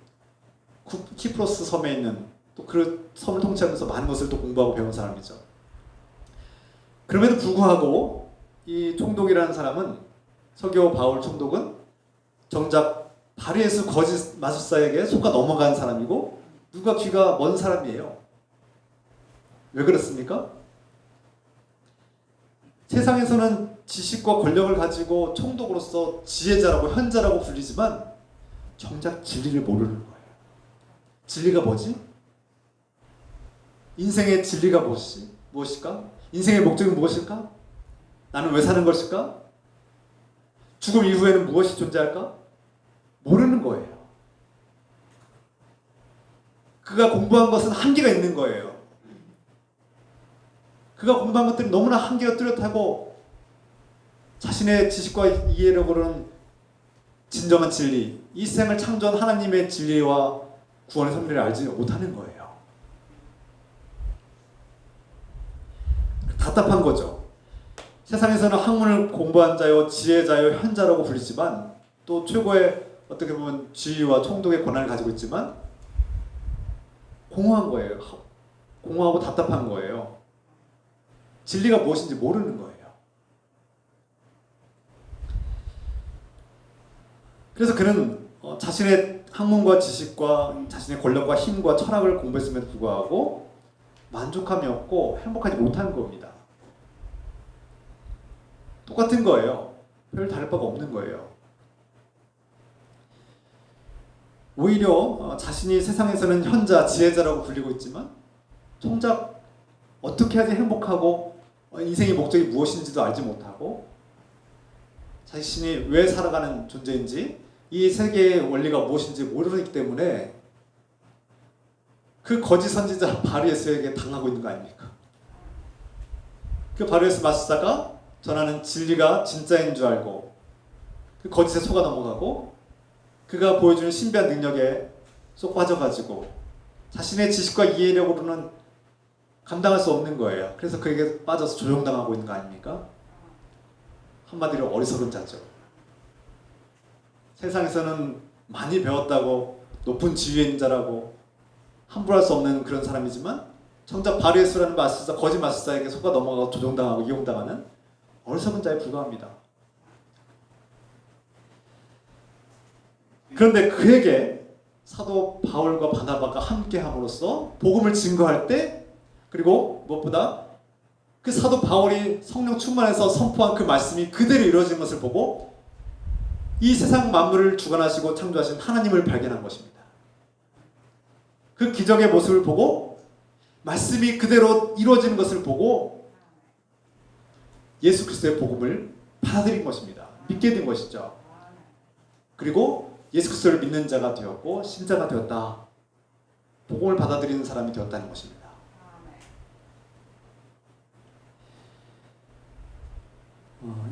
키프로스 섬에 있는 또 그 섬을 통치하면서 많은 것을 또 공부하고 배운 사람이죠. 그럼에도 불구하고 이 총독이라는 사람은, 서기오 바울 총독은 정작 바리예수 거짓 마술사에게 속아 넘어간 사람이고 누가 귀가 먼 사람이에요. 왜 그렇습니까? 세상에서는 지식과 권력을 가지고 총독으로서 지혜자라고 현자라고 불리지만 정작 진리를 모르는 거예요. 진리가 뭐지? 인생의 진리가 무엇일까? 인생의 목적이 무엇일까? 나는 왜 사는 것일까? 죽음 이후에는 무엇이 존재할까? 모르는 거예요. 그가 공부한 것은 한계가 있는 거예요. 그가 공부한 것들이 너무나 한계가 뚜렷하고 자신의 지식과 이해력으로는 진정한 진리, 이 세상을 창조한 하나님의 진리와 구원의 섭리를 알지 못하는 거예요. 답답한 거죠. 세상에서는 학문을 공부한 자요, 지혜자요, 현자라고 불리지만 또 최고의 어떻게 보면 지위와 총독의 권한을 가지고 있지만 공허한 거예요. 공허하고 답답한 거예요. 진리가 무엇인지 모르는 거예요. 그래서 그는 자신의 학문과 지식과 자신의 권력과 힘과 철학을 공부했음에도 불구하고 만족함이 없고 행복하지 못한 겁니다. 똑같은 거예요. 별 다를 바가 없는 거예요. 오히려 자신이 세상에서는 현자, 지혜자라고 불리고 있지만 정작 어떻게 해야지 행복하고 인생의 목적이 무엇인지도 알지 못하고 자신이 왜 살아가는 존재인지 이 세계의 원리가 무엇인지 모르기 때문에 그 거짓 선지자 바르예수에게 당하고 있는 거 아닙니까? 그 바르예수 마술사가 전하는 진리가 진짜인 줄 알고 그 거짓에 속아 넘어가고 그가 보여주는 신비한 능력에 쏙 빠져가지고 자신의 지식과 이해력으로는 감당할 수 없는 거예요. 그래서 그에게 빠져서 조종당하고 있는 거 아닙니까? 한마디로 어리석은 자죠. 세상에서는 많이 배웠다고 높은 지위에 있는 자라고 함부로 할 수 없는 그런 사람이지만 정작 바르예수라는 마술사, 거짓 마술사에게 속아 넘어가고 조종당하고 이용당하는 어리석은 자에 불과합니다. 그런데 그에게 사도 바울과 바나바가 함께 함으로써 복음을 증거할 때 그리고 무엇보다 그 사도 바울이 성령 충만해서 선포한 그 말씀이 그대로 이루어진 것을 보고 이 세상 만물을 주관하시고 창조하신 하나님을 발견한 것입니다. 그 기적의 모습을 보고 말씀이 그대로 이루어지는 것을 보고 예수 그리스도의 복음을 받아들인 것입니다. 믿게 된 것이죠. 그리고 예수 그리스도를 믿는 자가 되었고 신자가 되었다. 복음을 받아들이는 사람이 되었다는 것입니다.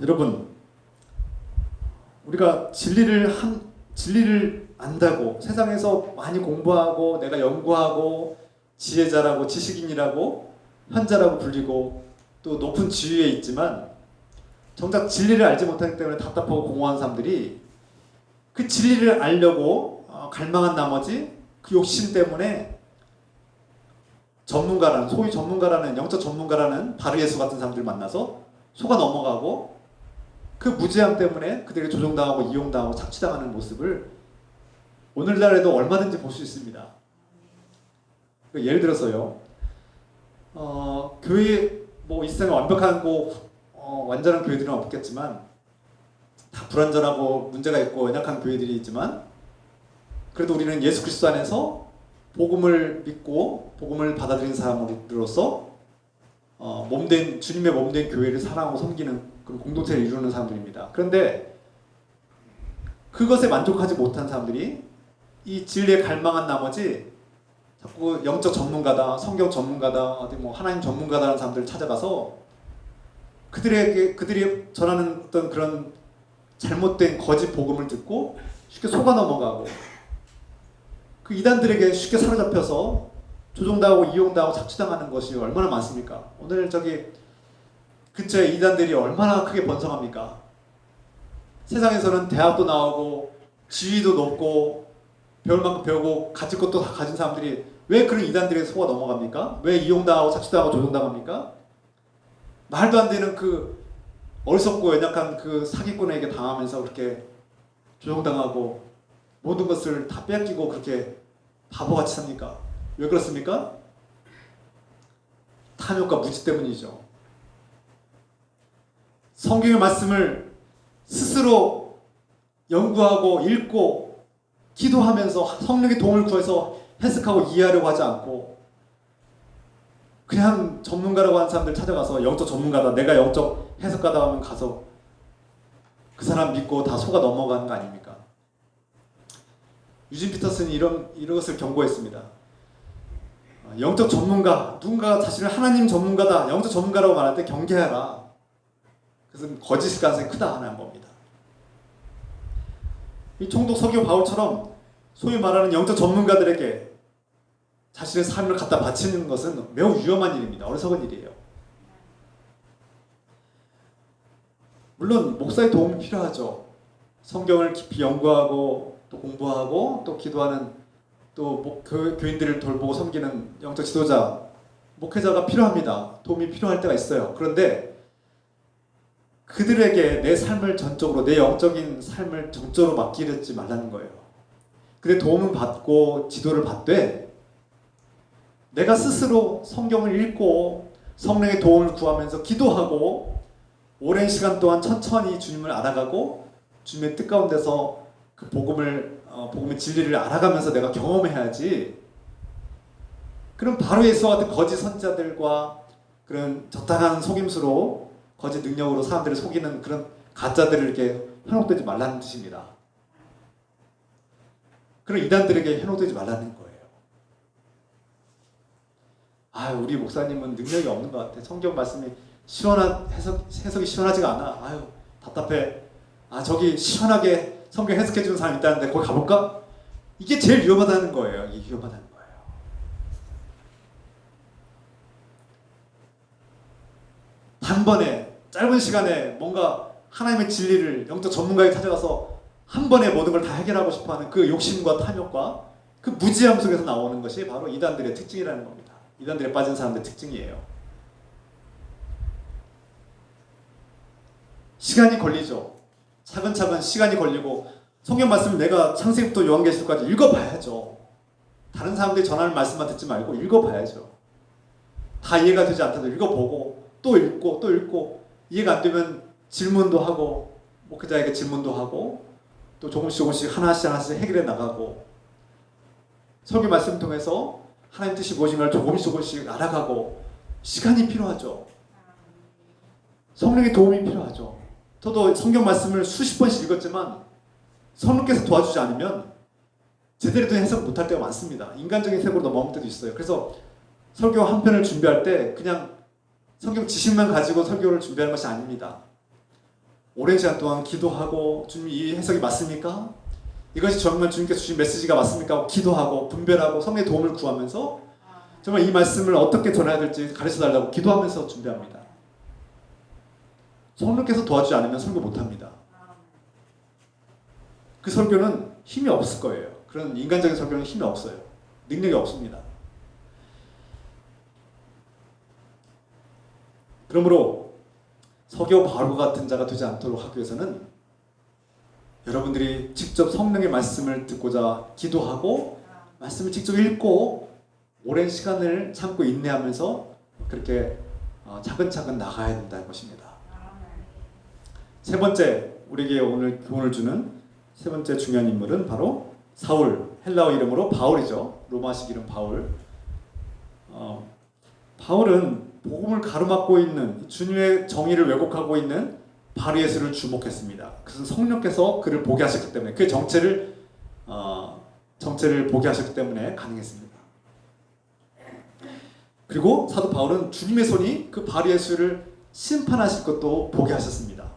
여러분, 우리가 진리를 안다고 세상에서 많이 공부하고 내가 연구하고 지혜자라고 지식인이라고 현자라고 불리고 또 높은 지위에 있지만 정작 진리를 알지 못하기 때문에 답답하고 공허한 사람들이 그 진리를 알려고 갈망한 나머지 그 욕심 때문에 소위 전문가라는 영적 전문가라는 바르예수 같은 사람들 만나서 속아 넘어가고 그 무지함 때문에 그들에게 조종당하고 이용당하고 착취당하는 모습을 오늘날에도 얼마든지 볼 수 있습니다. 예를 들어서요, 교회 이 세상에 완벽한 완전한 교회들은 없겠지만 다 불완전하고 문제가 있고 연약한 교회들이 있지만 그래도 우리는 예수 그리스도 안에서 복음을 믿고 복음을 받아들인 사람으로서 주님의 몸된 교회를 사랑하고 섬기는 그런 공동체를 이루는 사람들입니다. 그런데 그것에 만족하지 못한 사람들이 이 진리에 갈망한 나머지 자꾸 영적 전문가다, 성경 전문가다, 하나님 전문가다라는 사람들을 찾아가서 그들이 전하는 어떤 그런 잘못된 거짓 복음을 듣고 쉽게 속아 넘어가고 그 이단들에게 쉽게 사로잡혀서 조종당하고 이용당하고 착취당하는 것이 얼마나 많습니까? 오늘 근처에 이단들이 얼마나 크게 번성합니까? 세상에서는 대학도 나오고 지위도 높고 배울 만큼 배우고 가질 것도 다 가진 사람들이 왜 그런 이단들에게 속아 넘어갑니까? 왜 이용당하고 착취당하고 조종당합니까? 말도 안 되는 그 어리석고 연약한 그 사기꾼에게 당하면서 그렇게 조종당하고 모든 것을 다 뺏기고 그렇게 바보같이 삽니까? 왜 그렇습니까? 탐욕과 무지 때문이죠. 성경의 말씀을 스스로 연구하고 읽고 기도하면서 성령의 도움을 구해서 해석하고 이해하려고 하지 않고 그냥 전문가라고 하는 사람들 찾아가서 영적 전문가다, 내가 영적 해석가다 하면 가서 그 사람 믿고 다 속아 넘어가는 거 아닙니까? 유진 피터슨이 이것을 경고했습니다. 영적 전문가, 누군가가 자신을 하나님 전문가다, 영적 전문가라고 말할 때 경계하라. 그것은 거짓일 가능성이 크다 하는 겁니다. 이 총독 서기오 바울처럼 소위 말하는 영적 전문가들에게 자신의 삶을 갖다 바치는 것은 매우 위험한 일입니다. 어리석은 일이에요. 물론 목사의 도움이 필요하죠. 성경을 깊이 연구하고 또 공부하고 또 기도하는 또 교인들을 돌보고 섬기는 영적 지도자, 목회자가 필요합니다. 도움이 필요할 때가 있어요. 그런데 그들에게 내 삶을 전적으로, 내 영적인 삶을 전적으로 맡기지 말라는 거예요. 근데 도움을 받고 지도를 받되 내가 스스로 성경을 읽고 성령의 도움을 구하면서 기도하고 오랜 시간 동안 천천히 주님을 알아가고 주님의 뜻 가운데서 그 복음의 진리를 알아가면서 내가 경험해야지. 그럼 바로 예수와 같은 거짓 선지자들과 그런 적당한 속임수로 거짓 능력으로 사람들을 속이는 그런 가짜들을 이렇게 현혹되지 말라는 뜻입니다. 그런 이단들에게 현혹되지 말라는 거예요. 우리 목사님은 능력이 없는 것 같아. 성경 말씀이 해석이 시원하지가 않아. 답답해. 저기 시원하게 성경 해석해 주는 사람 있다는데 거기 가볼까? 이게 제일 위험하다는 거예요. 이게 위험하다는 거예요. 단번에 짧은 시간에 뭔가 하나님의 진리를 영적 전문가에게 찾아가서 한 번에 모든 걸 다 해결하고 싶어하는 그 욕심과 탐욕과 그 무지함 속에서 나오는 것이 바로 이단들의 특징이라는 겁니다. 이단들에 빠진 사람들의 특징이에요. 시간이 걸리죠. 차근차근 시간이 걸리고 성경 말씀을 내가 창세기부터 요한계시록까지 읽어봐야죠. 다른 사람들이 전하는 말씀만 듣지 말고 읽어봐야죠. 다 이해가 되지 않다도 읽어보고 또 읽고 또 읽고 이해가 안 되면 질문도 하고 목회자에게 질문도 하고 또 조금씩 하나씩 해결해 나가고 설교 말씀 통해서 하나님 뜻이 무엇인가를 조금씩 알아가고 시간이 필요하죠. 성령의 도움이 필요하죠. 저도 성경 말씀을 수십 번씩 읽었지만 성령께서 도와주지 않으면 제대로 된 해석 못할 때가 많습니다. 인간적인 해석으로 넘어올 때도 있어요. 그래서 설교 한 편을 준비할 때 그냥 성경 지식만 가지고 설교를 준비하는 것이 아닙니다. 오랜 시간 동안 기도하고 주님 이 해석이 맞습니까? 이것이 정말 주님께서 주신 메시지가 맞습니까? 기도하고 분별하고 성령의 도움을 구하면서 정말 이 말씀을 어떻게 전해야 될지 가르쳐달라고 기도하면서 준비합니다. 성령께서 도와주지 않으면 설교 못합니다. 그 설교는 힘이 없을 거예요. 그런 인간적인 설교는 힘이 없어요. 능력이 없습니다. 그러므로 서기오 바울과 같은 자가 되지 않도록 하기 위해서는 여러분들이 직접 성령의 말씀을 듣고자 기도하고 말씀을 직접 읽고 오랜 시간을 참고 인내하면서 그렇게 차근차근 나가야 된다는 것입니다. 세 번째, 우리에게 오늘 교훈을 주는 세 번째 중요한 인물은 바로 사울, 헬라어 이름으로 바울이죠. 로마식 이름 바울. 바울은 복음을 가로막고 있는 주님의 정의를 왜곡하고 있는 바리예수를 주목했습니다. 그것은 성령께서 그를 보게 하셨기 때문에 그의 정체를 보게 하셨기 때문에 가능했습니다. 그리고 사도 바울은 주님의 손이 그 바리예수를 심판하실 것도 보게 하셨습니다.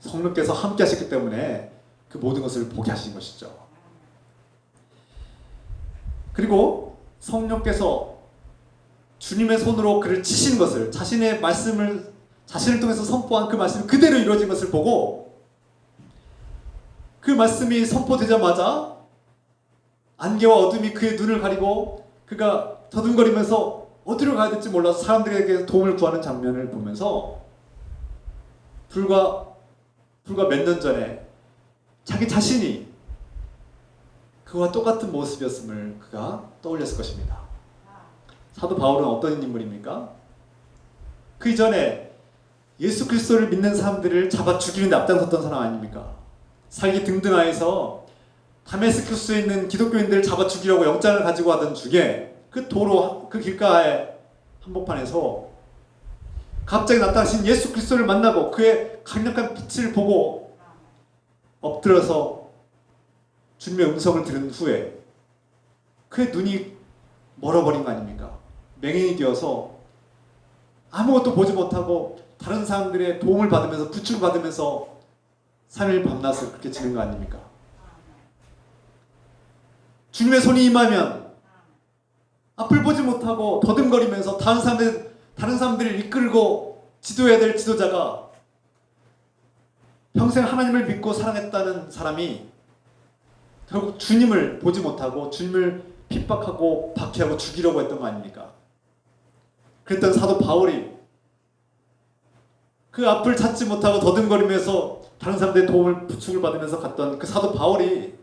성령께서 함께 하셨기 때문에 그 모든 것을 보게 하신 것이죠. 그리고 성령께서 주님의 손으로 그를 치신 것을 자신의 말씀을 자신을 통해서 선포한 그 말씀이 그대로 이루어진 것을 보고 그 말씀이 선포되자마자 안개와 어둠이 그의 눈을 가리고 그가 더듬거리면서 어디로 가야 될지 몰라서 사람들에게 도움을 구하는 장면을 보면서 불과 몇 년 전에 자기 자신이 그와 똑같은 모습이었음을 그가 떠올렸을 것입니다. 사도 바울은 어떤 인물입니까? 그 이전에 예수 그리스도를 믿는 사람들을 잡아 죽이는 데 앞장섰던 사람 아닙니까? 살기 등등하여서 다메스쿠스에 있는 기독교인들을 잡아 죽이려고 영장을 가지고 하던 중에 그 도로, 그 길가의 한복판에서 갑자기 나타나신 예수 그리스도를 만나고 그의 강력한 빛을 보고 엎드려서 주님의 음성을 들은 후에 그의 눈이 멀어버린 거 아닙니까? 맹인이 되어서 아무것도 보지 못하고 다른 사람들의 도움을 받으면서 부축을 받으면서 3일 밤낮을 그렇게 지는 거 아닙니까? 주님의 손이 임하면 앞을 보지 못하고 더듬거리면서 다른 사람들을 이끌고 지도해야 될 지도자가 평생 하나님을 믿고 사랑했다는 사람이 결국 주님을 보지 못하고 주님을 핍박하고 박해하고 죽이려고 했던 거 아닙니까? 그랬던 사도 바울이 그 앞을 찾지 못하고 더듬거리면서 다른 사람들의 도움을 부축을 받으면서 갔던 그 사도 바울이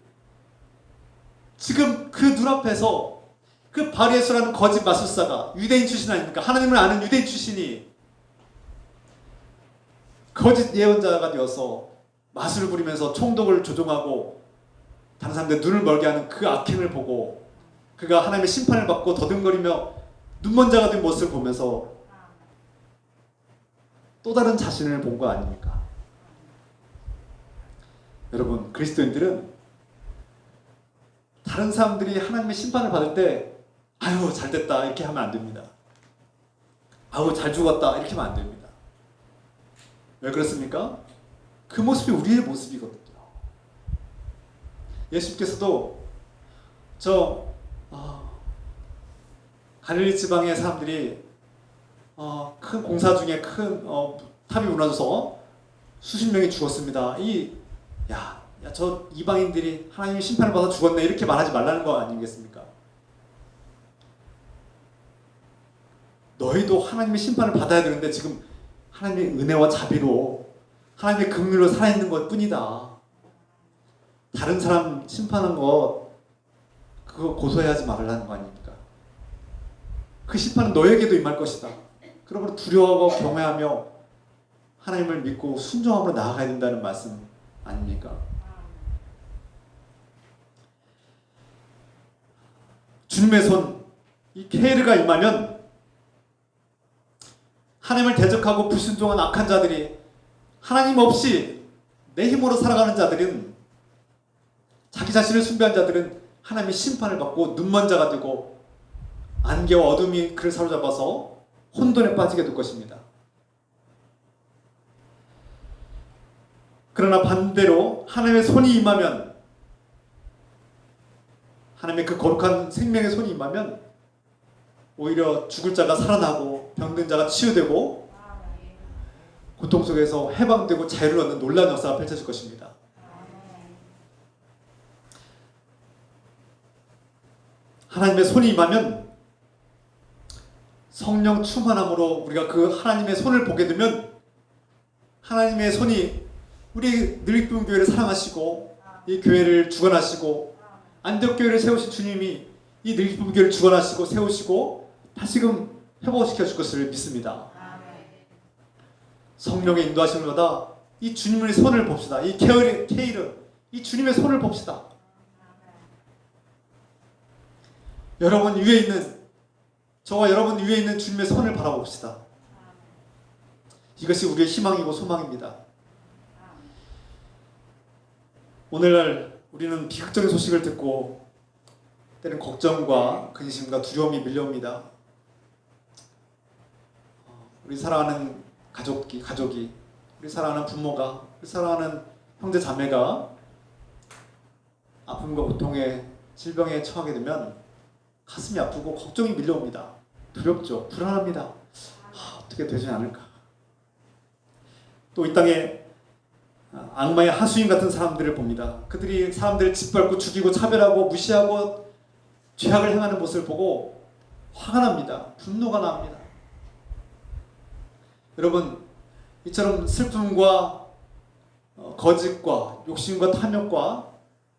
지금 그 눈앞에서 그 바리에스라는 거짓 마술사가 유대인 출신 아닙니까? 하나님을 아는 유대인 출신이 거짓 예언자가 되어서 마술을 부리면서 총독을 조종하고 다른 사람들 눈을 멀게 하는 그 악행을 보고 그가 하나님의 심판을 받고 더듬거리며 눈먼 자가 된 모습을 보면서 또 다른 자신을 본 거 아닙니까? 여러분, 그리스도인들은 다른 사람들이 하나님의 심판을 받을 때 아유 잘됐다 이렇게 하면 안 됩니다. 아유 잘 죽었다 이렇게 하면 안 됩니다. 왜 그렇습니까? 그 모습이 우리의 모습이거든요. 예수님께서도 갈릴리 지방의 사람들이 큰 공사 중에 큰 탑이 무너져서 수십 명이 죽었습니다. 저 이방인들이 하나님의 심판을 받아 죽었네 이렇게 말하지 말라는 거 아니겠습니까? 너희도 하나님의 심판을 받아야 되는데 지금 하나님의 은혜와 자비로 하나님의 긍휼로 살아있는 것 뿐이다. 다른 사람 심판한 것 그거 고소해하지 말라는 거 아닙니까? 그 심판은 너에게도 임할 것이다. 그러므로 두려워하고 경외하며 하나님을 믿고 순종함으로 나아가야 된다는 말씀 아닙니까? 주님의 손, 이 케이르가 임하면 하나님을 대적하고 불순종한 악한 자들이 하나님 없이 내 힘으로 살아가는 자들은 자기 자신을 숭배한 자들은 하나님의 심판을 받고 눈먼 자가 되고 안개와 어둠이 그를 사로잡아서 혼돈에 빠지게 될 것입니다. 그러나 반대로 하나님의 손이 임하면 하나님의 그 거룩한 생명의 손이 임하면 오히려 죽을 자가 살아나고 병든 자가 치유되고 고통 속에서 해방되고 자유를 얻는 놀라운 역사가 펼쳐질 것입니다. 하나님의 손이 임하면 성령 충만함으로 우리가 그 하나님의 손을 보게 되면 하나님의 손이 우리 늘리품 교회를 사랑하시고 이 교회를 주관하시고 안디옥 교회를 세우신 주님이 이 늘리품 교회를 주관하시고 세우시고 다시금 회복시켜 줄 것을 믿습니다. 성령의 인도하심마다 이 주님의 손을 봅시다. 이 케이르 이 주님의 손을 봅시다. 여러분 위에 있는 저와 여러분 위에 있는 주님의 손을 바라봅시다. 이것이 우리의 희망이고 소망입니다. 오늘날 우리는 비극적인 소식을 듣고 때는 걱정과 근심과 두려움이 밀려옵니다. 우리 사랑하는 가족이 우리 사랑하는 부모가 우리 사랑하는 형제 자매가 아픔과 고통에 질병에 처하게 되면 가슴이 아프고 걱정이 밀려옵니다. 두렵죠. 불안합니다. 어떻게 되지 않을까. 또 이 땅에 악마의 하수인 같은 사람들을 봅니다. 그들이 사람들을 짓밟고 죽이고 차별하고 무시하고 죄악을 행하는 모습을 보고 화가 납니다. 분노가 납니다. 여러분 이처럼 슬픔과 거짓과 욕심과 탐욕과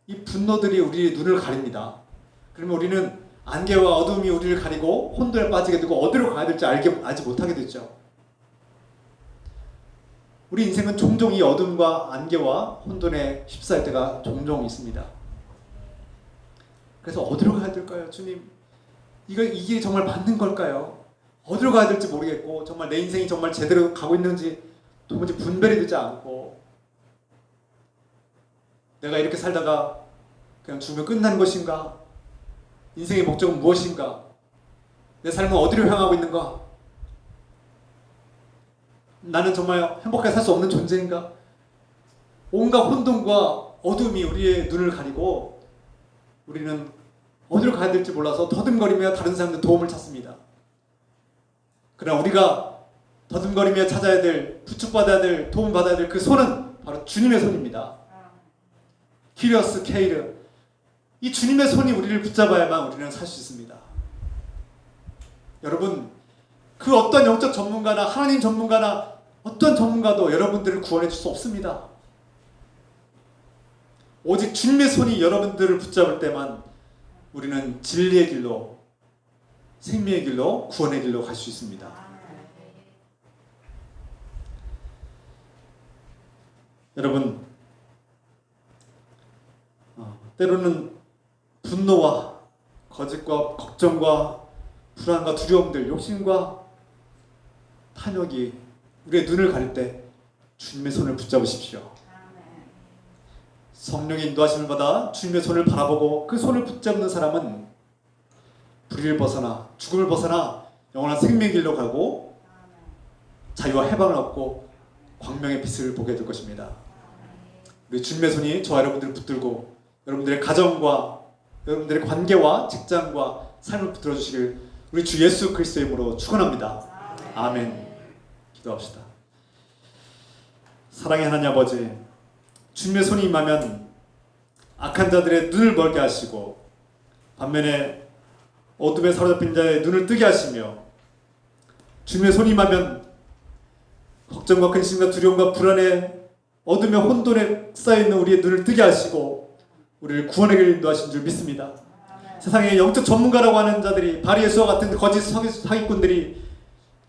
이 분노들이 우리의 눈을 가립니다. 그러면 우리는 안개와 어둠이 우리를 가리고 혼돈에 빠지게 되고 어디로 가야 될지 알지 못하게 되죠. 우리 인생은 종종 이 어둠과 안개와 혼돈에 휩싸일 때가 종종 있습니다. 그래서 어디로 가야 될까요? 주님, 이 길이 정말 맞는 걸까요? 어디로 가야 될지 모르겠고 정말 내 인생이 정말 제대로 가고 있는지 도무지 분별이 되지 않고 내가 이렇게 살다가 그냥 죽으면 끝나는 것인가? 인생의 목적은 무엇인가? 내 삶은 어디로 향하고 있는가? 나는 정말 행복하게 살 수 없는 존재인가? 온갖 혼돈과 어둠이 우리의 눈을 가리고 우리는 어디로 가야 될지 몰라서 더듬거리며 다른 사람들 도움을 찾습니다. 그러나 우리가 더듬거리며 찾아야 될, 부축받아야 될, 도움받아야 될 그 손은 바로 주님의 손입니다. 키리어스 케이르, 이 주님의 손이 우리를 붙잡아야만 우리는 살 수 있습니다. 여러분, 그 어떤 영적 전문가나 하나님 전문가나 어떤 전문가도 여러분들을 구원해 줄 수 없습니다. 오직 주님의 손이 여러분들을 붙잡을 때만 우리는 진리의 길로, 생명의 길로, 구원의 길로 갈 수 있습니다. 여러분, 때로는 분노와 거짓과 걱정과 불안과 두려움들, 욕심과 탐욕이 우리의 눈을 가릴 때 주님의 손을 붙잡으십시오. 성령의 인도하심을 받아 주님의 손을 바라보고 그 손을 붙잡는 사람은 불의를 벗어나 죽음을 벗어나 영원한 생명의 길로 가고 자유와 해방을 얻고 광명의 빛을 보게 될 것입니다. 우리 주님의 손이 저와 여러분들을 붙들고 여러분들의 가정과 여러분들의 관계와 직장과 삶을 붙들어 주시길 우리 주 예수 그리스도의 이름으로 축원합니다. 아멘. 기도합시다. 사랑의 하나님 아버지, 주님의 손이 임하면 악한 자들의 눈을 멀게 하시고 반면에 어둠에 사로잡힌 자의 눈을 뜨게 하시며, 주님의 손이 임하면 걱정과 근심과 두려움과 불안에 어둠의 혼돈에 쌓여있는 우리의 눈을 뜨게 하시고 우리를 구원의 길로 인도하신 줄 믿습니다. 세상에 영적 전문가라고 하는 자들이 바리 예수와 같은 거짓 사기꾼들이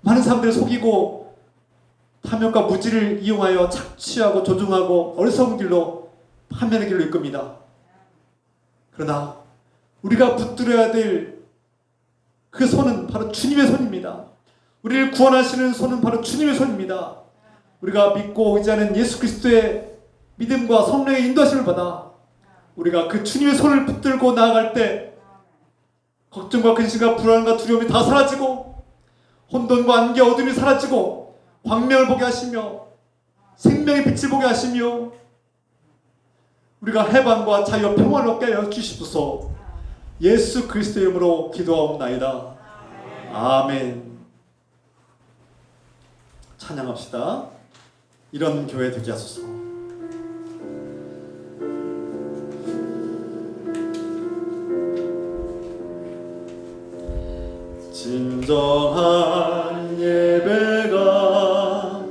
많은 사람들을 속이고 탐욕과 무지를 이용하여 착취하고 조종하고 어리석은 길로 판면의 길로 이끕니다. 그러나 우리가 붙들어야 될 그 손은 바로 주님의 손입니다. 우리를 구원하시는 손은 바로 주님의 손입니다. 우리가 믿고 의지하는 예수 그리스도의 믿음과 성령의 인도하심을 받아 우리가 그 주님의 손을 붙들고 나아갈 때 걱정과 근심과 불안과 두려움이 다 사라지고 혼돈과 안개 어둠이 사라지고 광명을 보게 하시며 생명의 빛을 보게 하시며 우리가 해방과 자유와 평화를 얻게 하여 주시옵소서. 예수 그리스도의 이름으로 기도하옵나이다. 아멘. 찬양합시다. 이런 교회 되게 하소서. 진정한 예배가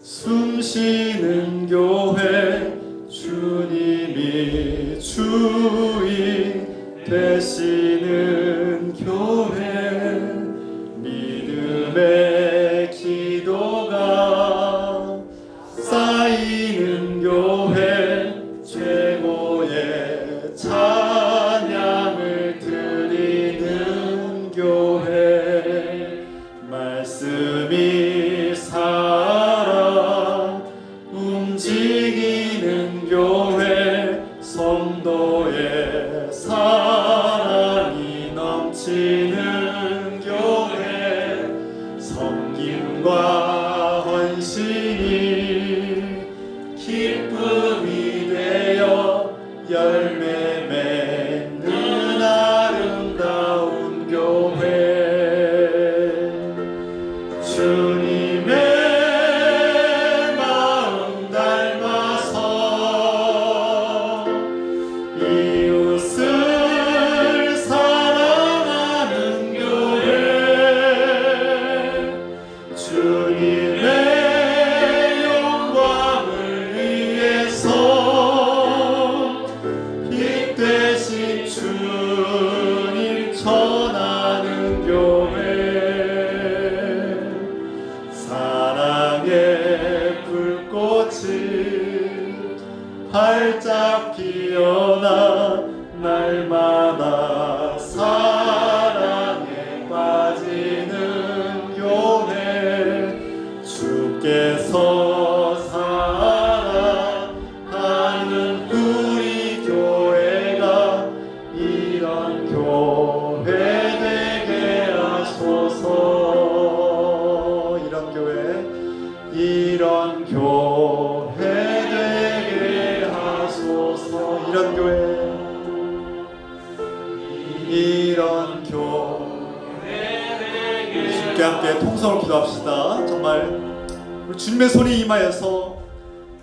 숨쉬는 교회, 주님이 주인 되시는 교회, 믿음의 기도가 쌓이는 교회, 최고의 찬양을 드리는 교회, 말씀이 살아 움직이는 교회, 성도의 사랑이 넘치는 교회, 섬김과 헌신이 기쁨이 되어 열매 맺는 아름다운 교회, 주님의 마음 닮아서 이웃을 사랑하는 교회, 주님의 영광을 위해서 빛 되신 주님 전하는 교회, 사랑의 불꽃이 활짝 피어나 날마다 사랑에 빠지는 교회, 주께서 사랑하는 우리 교회가 이런 교회 되게 하소서. 이런 교회, 이런 교회 되게 하소서. 이런 교회, 이런 교회. 주께 함께 통성을 기도합시다. 정말 우리 주님의 손이 임하여서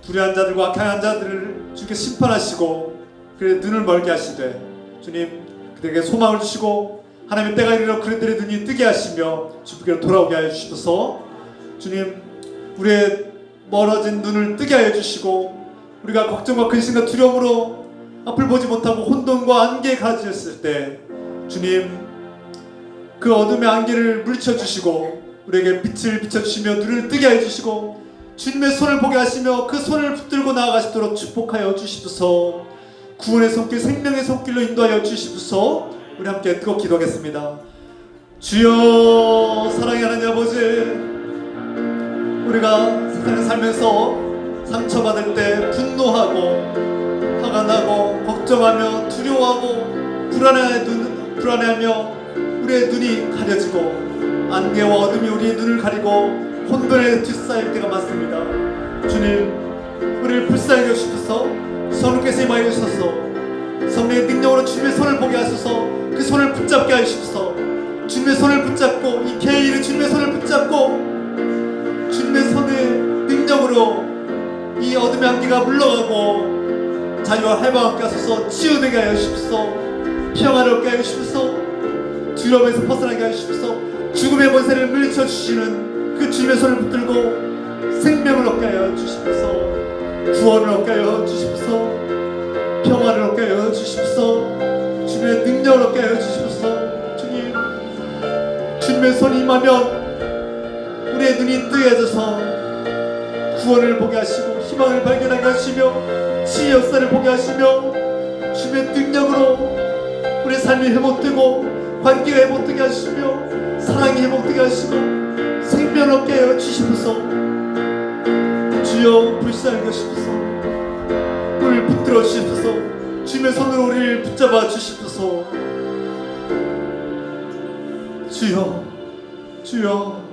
불의한 자들과 악한 자들을 주께 심판하시고 그의 눈을 멀게 하시되 주님 그들에게 소망을 주시고 하나님의 때가 이르러 그들의 눈이 뜨게 하시며 주께로 돌아오게 하여 주셔서 주님 우리의 멀어진 눈을 뜨게 하여 주시고 우리가 걱정과 근심과 두려움으로 앞을 보지 못하고 혼돈과 안개에 가라졌을 때 주님 그 어둠의 안개를 물리쳐 주시고 우리에게 빛을 비춰주시며 눈을 뜨게 하여 주시고 주님의 손을 보게 하시며 그 손을 붙들고 나아가시도록 축복하여 주시소서. 구원의 손길 생명의 손길로 인도하여 주시소서. 우리 함께 뜨겁게 기도하겠습니다. 주여 사랑의 하나님 아버지, 우리가 세상에 살면서 상처받을 때 분노하고 화가 나고 걱정하며 두려워하고 불안해하며 우리의 눈이 가려지고 안개와 어둠이 우리의 눈을 가리고 혼돈에 뒤쌓일 때가 많습니다. 주님 우리를 불쌍히 여기소서. 성령께서 임하여 주소서. 성령의 능력으로 주님의 손을 보게 하소서. 그 손을 붙잡게 하시소서. 주님의 손을 붙잡고 이 개인이 주님의 손을 붙잡고 주님의 손의 능력으로 이 어둠의 안개가 물러가고 자유와 해방을 얻게 하소서. 치유되게 하여 주시소서. 평안을 얻게 하여 주시소서. 두려움에서 벗어나게 하여 주시소서. 죽음의 권세를 물리쳐 주시는 그 주님의 손을 붙들고 생명을 얻게 하여 주시소서. 구원을 얻게 하여 주시소서. 평안을 얻게 하여 주시소서. 주님의 능력을 얻게 하여 주시소서. 주님 주님의 손이 임하면 우리의 눈이 뜨여져서 구원을 보게 하시고 희망을 발견하게 하시며 치유 역사를 보게 하시며 주님의 능력으로 우리의 삶이 회복되고 관계가 회복되게 하시며 사랑이 회복되게 하시고 생명을 얻게 하여 주시소서. 주여 불쌍히 여기소서. 우리를 붙들어 주시소서. 주님의 손으로 우리를 붙잡아 주시소서. 주여 주여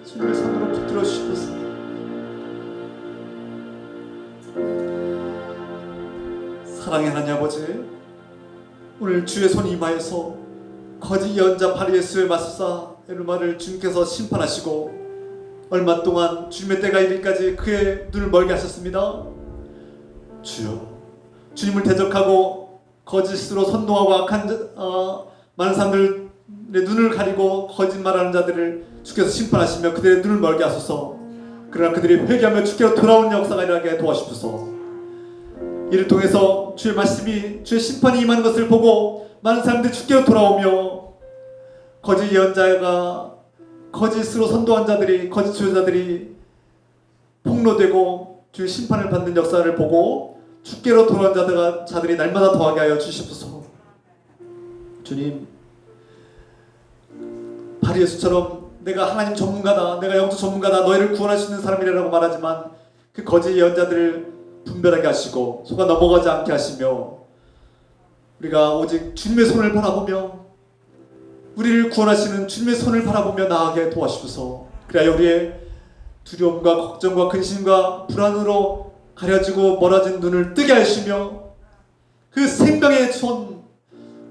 주님의 손으로 붙들어 주시소서. 사랑의 하나님 아버지, 오늘 주의 손이 임하여서 거짓 예언자 바리예수의 맞서사 에르마를 주님께서 심판하시고 얼마 동안 주님의 때가 이르기까지 그의 눈을 멀게 하셨습니다. 주여 주님을 대적하고 거짓으로 선동하고 악한 많은 사람들의 눈을 가리고 거짓말하는 자들을 주께서 심판하시며 그들의 눈을 멀게 하소서. 그러나 그들이 회개하며 주께로 돌아오는 역사가 일어나게 도와주소서. 이를 통해서 주의 말씀이 주의 심판이 임하는 것을 보고 많은 사람들이 주께로 돌아오며 거짓 예언자가 거짓으로 선동한 자들이 거짓 주자들이 폭로되고 주의 심판을 받는 역사를 보고 주께로 돌아온 자들이 날마다 더하게 하여 주시옵소서. 주님 바리예수처럼 내가 하나님 전문가다, 내가 영적 전문가다, 너희를 구원할 수 있는 사람이라고 말하지만 그 거짓 예언자들을 분별하게 하시고 속아 넘어가지 않게 하시며 우리가 오직 주님의 손을 바라보며 우리를 구원하시는 주님의 손을 바라보며 나아가게 도와주소서. 그래야 우리의 두려움과 걱정과 근심과 불안으로 가려지고 멀어진 눈을 뜨게 하시며 그 생명의 손,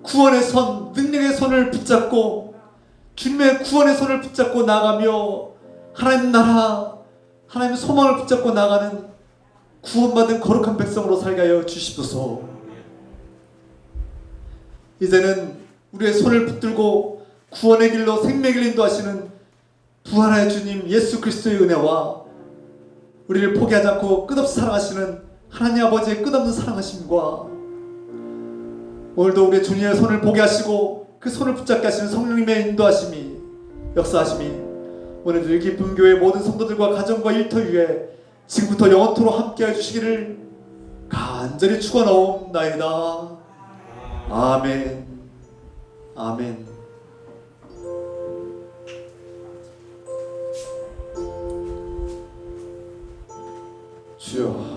구원의 손, 능력의 손을 붙잡고 주님의 구원의 손을 붙잡고 나가며 하나님 나라, 하나님의 소망을 붙잡고 나가는 구원받은 거룩한 백성으로 살게 하여 주시소서. 이제는 우리의 손을 붙들고 구원의 길로 생명의 길로 인도하시는 부활의 주님 예수 그리스도의 은혜와 우리를 포기하지 않고 끝없이 사랑하시는 하나님 아버지의 끝없는 사랑하심과 오늘도 우리의 주님의 손을 보게 하시고 그 손을 붙잡게 하시는 성령님의 인도하심이 역사하심이 오늘도 이 기쁜 교회 모든 성도들과 가정과 일터 위에 지금부터 영원토록 함께 해주시기를 간절히 축원하옵나이다. 아멘. 아멘. 주여